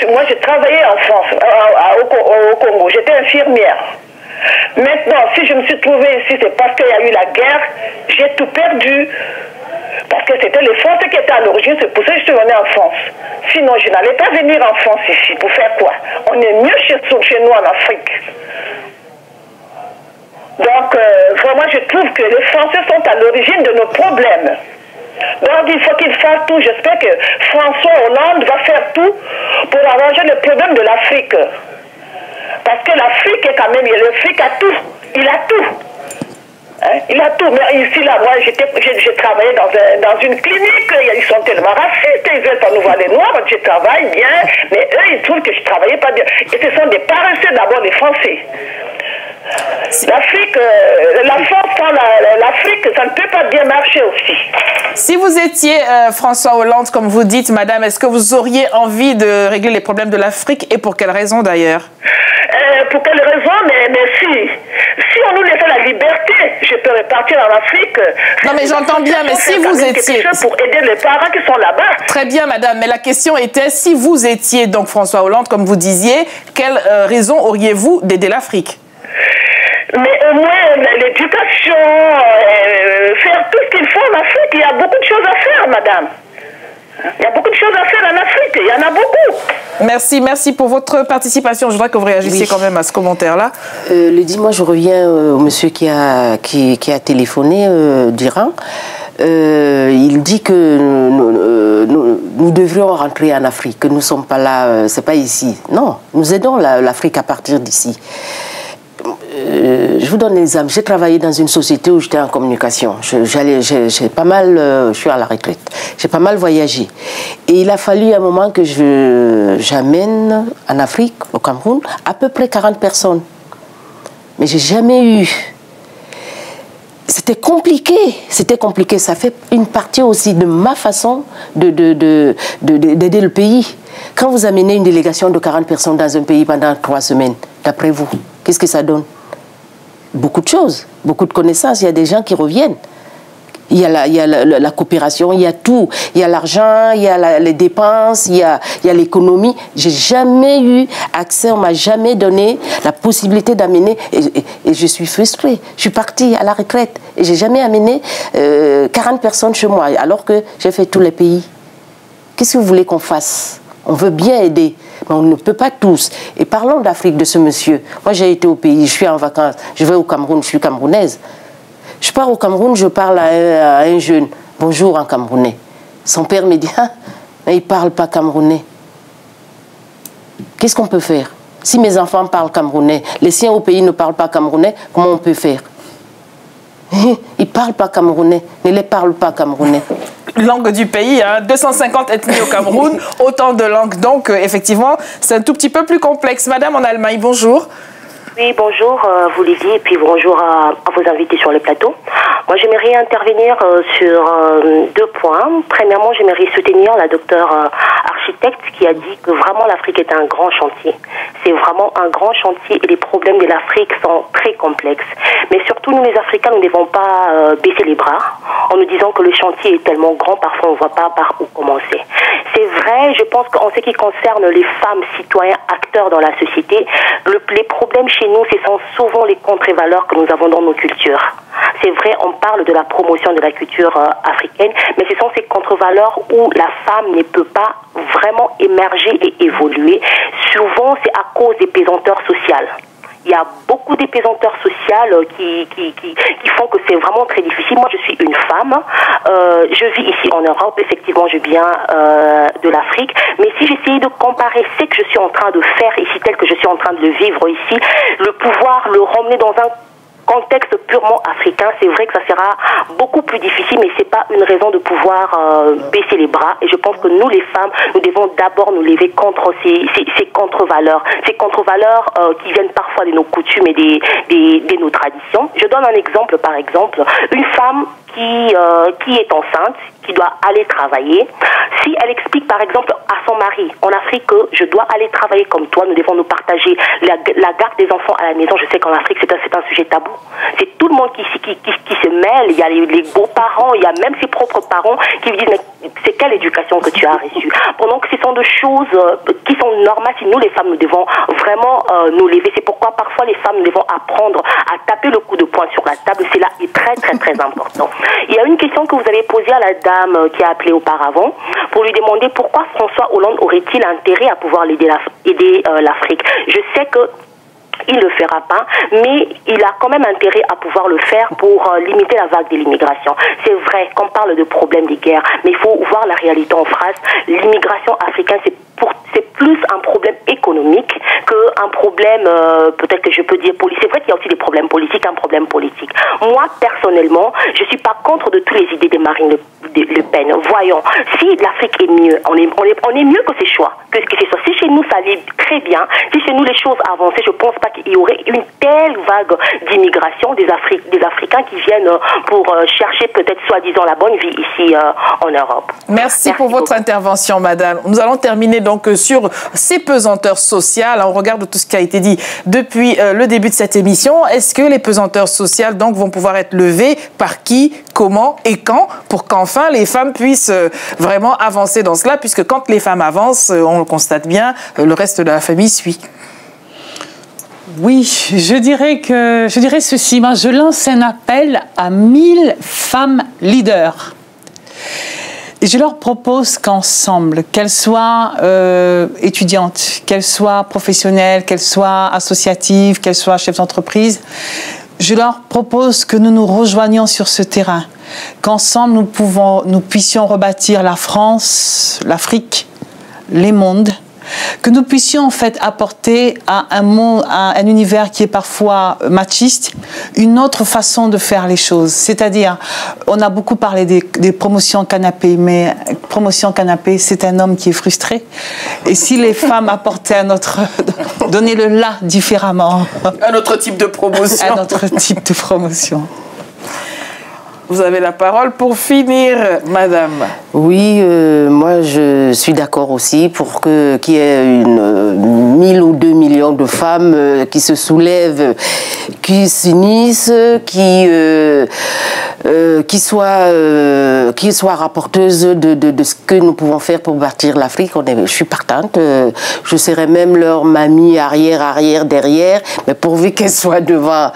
Moi, j'ai travaillé en France, au Congo, j'étais infirmière. Maintenant, si je me suis trouvée ici, c'est parce qu'il y a eu la guerre, j'ai tout perdu. Parce que c'était les Français qui étaient à l'origine, c'est pour ça que je suis venue en France. Sinon, je n'allais pas venir en France ici. Pour faire quoi? On est mieux chez nous en Afrique. Donc, vraiment, je trouve que les Français sont à l'origine de nos problèmes. Donc, il faut qu'ils fassent tout. J'espère que François Hollande va faire tout pour arranger le problème de l'Afrique. Parce que l'Afrique est quand même, l'Afrique a tout. Il a tout. Hein? Il a tout. Mais ici, là, moi, j'ai travaillé dans une clinique. Ils sont tellement racistes. Ils veulent pas nous voir les Noirs. Je travaille bien. Mais eux, ils trouvent que je travaillais pas bien. Et ce sont des paresseux d'abord, les Français. L'Afrique, la France sans l'Afrique, ça ne peut pas bien marcher aussi. Si vous étiez François Hollande, comme vous dites, madame, est-ce que vous auriez envie de régler les problèmes de l'Afrique et pour quelle raison d'ailleurs? Pour quelle raison? Mais si on nous laissait la liberté, je peux repartir en Afrique. Non mais j'entends bien, mais si vous étiez... pour aider les parents qui sont là-bas. Très bien madame, mais la question était, si vous étiez donc François Hollande, comme vous disiez, quelle raison auriez-vous d'aider l'Afrique? Mais au moins l'éducation, faire tout ce qu'il faut en Afrique, il y a beaucoup de choses à faire, madame. Il y a beaucoup de choses à faire en Afrique, il y en a beaucoup. Merci pour votre participation. Je voudrais que vous réagissiez quand même à ce commentaire-là. Moi je reviens au monsieur qui a téléphoné d'Iran. Il dit que nous devrions rentrer en Afrique, que nous ne sommes pas là, c'est pas ici. Non, nous aidons l'Afrique à partir d'ici. Je vous donne un exemple. J'ai travaillé dans une société où j'étais en communication. J'ai pas mal, je suis à la retraite. J'ai pas mal voyagé. Et il a fallu un moment que j'amène en Afrique, au Cameroun, à peu près 40 personnes. Mais j'ai jamais eu. C'était compliqué. C'était compliqué. Ça fait une partie aussi de ma façon d'aider le pays. Quand vous amenez une délégation de 40 personnes dans un pays pendant 3 semaines, d'après vous, qu'est-ce que ça donne? Beaucoup de choses, beaucoup de connaissances. Il y a des gens qui reviennent. Il y a la coopération, il y a tout. Il y a l'argent, il y a les dépenses, il y a l'économie. J'ai jamais eu accès, on m'a jamais donné la possibilité d'amener. Et je suis frustrée. Je suis partie à la retraite et j'ai jamais amené 40 personnes chez moi, alors que j'ai fait tous les pays. Qu'est-ce que vous voulez qu'on fasse? On veut bien aider, mais on ne peut pas tous. Et parlons d'Afrique, de ce monsieur. Moi, j'ai été au pays, je suis en vacances, je vais au Cameroun, je suis camerounaise. Je pars au Cameroun, je parle à un jeune. Bonjour en camerounais. Son père me dit, ah, mais il ne parle pas camerounais. Qu'est-ce qu'on peut faire? Si mes enfants parlent camerounais, les siens au pays ne parlent pas camerounais, comment on peut faire? Ils ne parlent pas camerounais, ne les parlent pas camerounais. Langue du pays, hein, 250 ethnies au Cameroun, autant de langues. Donc, effectivement, c'est un tout petit peu plus complexe. Madame en Allemagne, bonjour. Oui, bonjour, vous Lydie, et puis bonjour à vos invités sur le plateau. Moi, j'aimerais intervenir sur 2 points. Premièrement, j'aimerais soutenir la docteure architecte qui a dit que vraiment l'Afrique est un grand chantier. C'est vraiment un grand chantier et les problèmes de l'Afrique sont très complexes. Mais surtout, nous les Africains, nous ne devons pas baisser les bras en nous disant que le chantier est tellement grand, parfois on ne voit pas par où commencer. C'est vrai, je pense qu'en ce qui concerne les femmes, citoyens, acteurs dans la société, les problèmes chez nous, ce sont souvent les contre-valeurs que nous avons dans nos cultures. C'est vrai, on parle de la promotion de la culture africaine, mais ce sont ces contre-valeurs où la femme ne peut pas vraiment émerger et évoluer. Souvent, c'est à cause des pesanteurs sociales. Il y a beaucoup d'épésanteurs sociales qui font que c'est vraiment très difficile. Moi, je suis une femme. Je vis ici en Europe. Effectivement, je viens de l'Afrique. Mais si j'essayais de comparer ce que je suis en train de faire ici, tel que je suis en train de le vivre ici, le pouvoir le ramener dans un contexte purement africain, c'est vrai que ça sera beaucoup plus difficile, mais c'est pas une raison de pouvoir baisser les bras. Et je pense que nous, les femmes, nous devons d'abord nous lever contre ces contre-valeurs. Ces contre-valeurs qui viennent parfois de nos coutumes et de nos traditions. Je donne un exemple, par exemple, une femme qui est enceinte, qui doit aller travailler, si elle explique par exemple à son mari en Afrique que je dois aller travailler comme toi, nous devons nous partager la garde des enfants à la maison. Je sais qu'en Afrique c'est un sujet tabou. C'est tout le monde qui se mêle. Il y a les beaux-parents, il y a même ses propres parents qui lui disent mais c'est quelle éducation que tu as reçue. Pendant que ce sont des choses qui sont normales. Si nous les femmes nous devons vraiment nous lever. C'est pourquoi parfois les femmes nous devons apprendre à taper le coup de poing sur la table. C'est là est très très très important. Il y a une question que vous avez posée à la dame qui a appelé auparavant pour lui demander pourquoi François Hollande aurait-il intérêt à pouvoir aider l'Afrique. Je sais que il ne le fera pas, mais il a quand même intérêt à pouvoir le faire pour limiter la vague de l'immigration. C'est vrai qu'on parle de problèmes de guerre, mais il faut voir la réalité en face. L'immigration africaine, c'est plus un problème économique qu'un problème, peut-être que je peux dire politique. C'est vrai qu'il y a aussi des problèmes politiques, un problème politique. Moi, personnellement, je ne suis pas contre de toutes les idées de Marine Le Pen. Voyons, si l'Afrique est mieux, on est mieux que ses choix, que ce soit. Si chez nous, ça allait très bien, si chez nous, les choses avançaient, je ne pense pas qu'il y aurait une telle vague d'immigration des Africains qui viennent pour chercher peut-être soi-disant la bonne vie ici en Europe. Merci pour votre intervention, madame. Nous allons terminer donc sur ces pesanteurs sociales. On regarde tout ce qui a été dit depuis le début de cette émission. Est-ce que les pesanteurs sociales donc vont pouvoir être levées par qui, comment et quand pour qu'enfin les femmes puissent vraiment avancer dans cela, puisque quand les femmes avancent, on le constate bien, le reste de la famille suit. Oui, je dirais ceci. Moi, je lance un appel à 1000 femmes leaders. Et je leur propose qu'ensemble, qu'elles soient étudiantes, qu'elles soient professionnelles, qu'elles soient associatives, qu'elles soient chefs d'entreprise, je leur propose que nous nous rejoignions sur ce terrain, qu'ensemble nous puissions rebâtir la France, l'Afrique, les mondes, que nous puissions en fait apporter à un univers qui est parfois machiste, une autre façon de faire les choses. C'est-à-dire, on a beaucoup parlé des promotions canapé, mais promotion canapé, c'est un homme qui est frustré. Et si les femmes apportaient donner le là différemment. Un autre type de promotion. Un autre type de promotion. Vous avez la parole pour finir, madame. Oui, moi je suis d'accord aussi pour qu'il y ait 1000 ou 2 millions de femmes qui se soulèvent, qui s'unissent, qui soient rapporteuses de ce que nous pouvons faire pour bâtir l'Afrique. Je suis partante. Je serai même leur mamie arrière, derrière, mais pourvu qu'elle soit devant.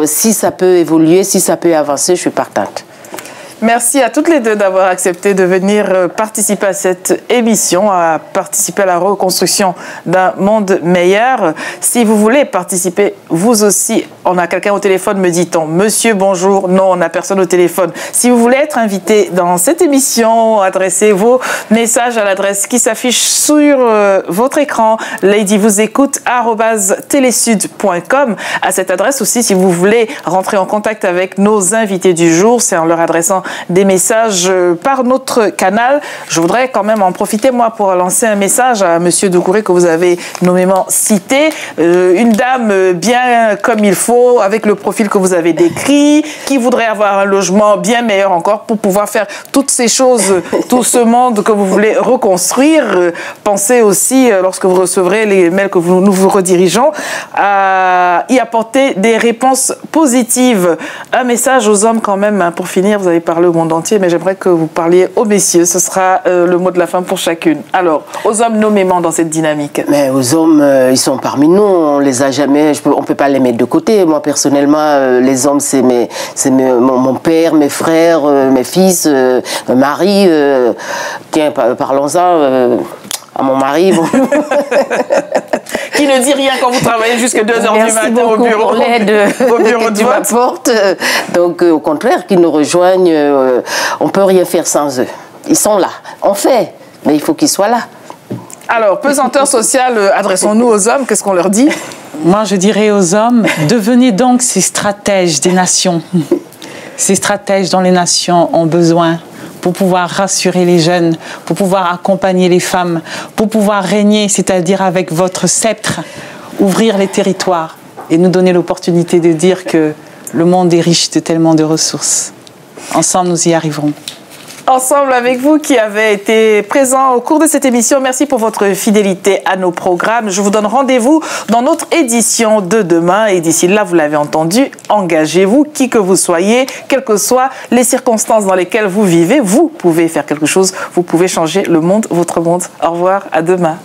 Si ça peut évoluer, si ça peut avancer, je suis partante. Merci à toutes les deux d'avoir accepté de venir participer à cette émission, à participer à la reconstruction d'un monde meilleur. Si vous voulez participer, vous aussi, on a quelqu'un au téléphone, me dit-on. Monsieur, bonjour. Non, on n'a personne au téléphone. Si vous voulez être invité dans cette émission, adressez vos messages à l'adresse qui s'affiche sur votre écran, ladyvousécoute@telesud.com. À cette adresse aussi, si vous voulez rentrer en contact avec nos invités du jour, c'est en leur adressant des messages par notre canal. Je voudrais quand même en profiter, moi, pour lancer un message à Monsieur Doucouré que vous avez nommément cité. Une dame bien comme il faut, avec le profil que vous avez décrit, qui voudrait avoir un logement bien meilleur encore pour pouvoir faire toutes ces choses, tout ce monde que vous voulez reconstruire. Pensez aussi, lorsque vous recevrez les mails que nous vous redirigeons, à y apporter des réponses positives. Un message aux hommes quand même, hein, pour finir, vous avez parlé au monde entier, mais j'aimerais que vous parliez aux messieurs. Ce sera le mot de la fin pour chacune. Alors, aux hommes nommément dans cette dynamique. Mais aux hommes, ils sont parmi nous. On les a jamais. On peut pas les mettre de côté. Moi, personnellement, les hommes, c'est mon père, mes frères, mes fils, mon mari. Tiens, parlons-en. À mon mari. Bon. Qui ne dit rien quand vous travaillez jusqu'à 2 heures du matin au bureau. Au bureau de m'apporte. Donc, au contraire, qu'ils nous rejoignent. On ne peut rien faire sans eux. Ils sont là. On fait, mais il faut qu'ils soient là. Alors, pesanteur sociale, adressons-nous aux hommes, qu'est-ce qu'on leur dit? Moi, je dirais aux hommes, devenez donc ces stratèges des nations. Ces stratèges dont les nations ont besoin pour pouvoir rassurer les jeunes, pour pouvoir accompagner les femmes, pour pouvoir régner, c'est-à-dire avec votre sceptre, ouvrir les territoires et nous donner l'opportunité de dire que le monde est riche de tellement de ressources. Ensemble, nous y arriverons. Ensemble avec vous qui avez été présents au cours de cette émission. Merci pour votre fidélité à nos programmes. Je vous donne rendez-vous dans notre édition de demain. Et d'ici là, vous l'avez entendu, engagez-vous, qui que vous soyez, quelles que soient les circonstances dans lesquelles vous vivez. Vous pouvez faire quelque chose, vous pouvez changer le monde, votre monde. Au revoir, à demain.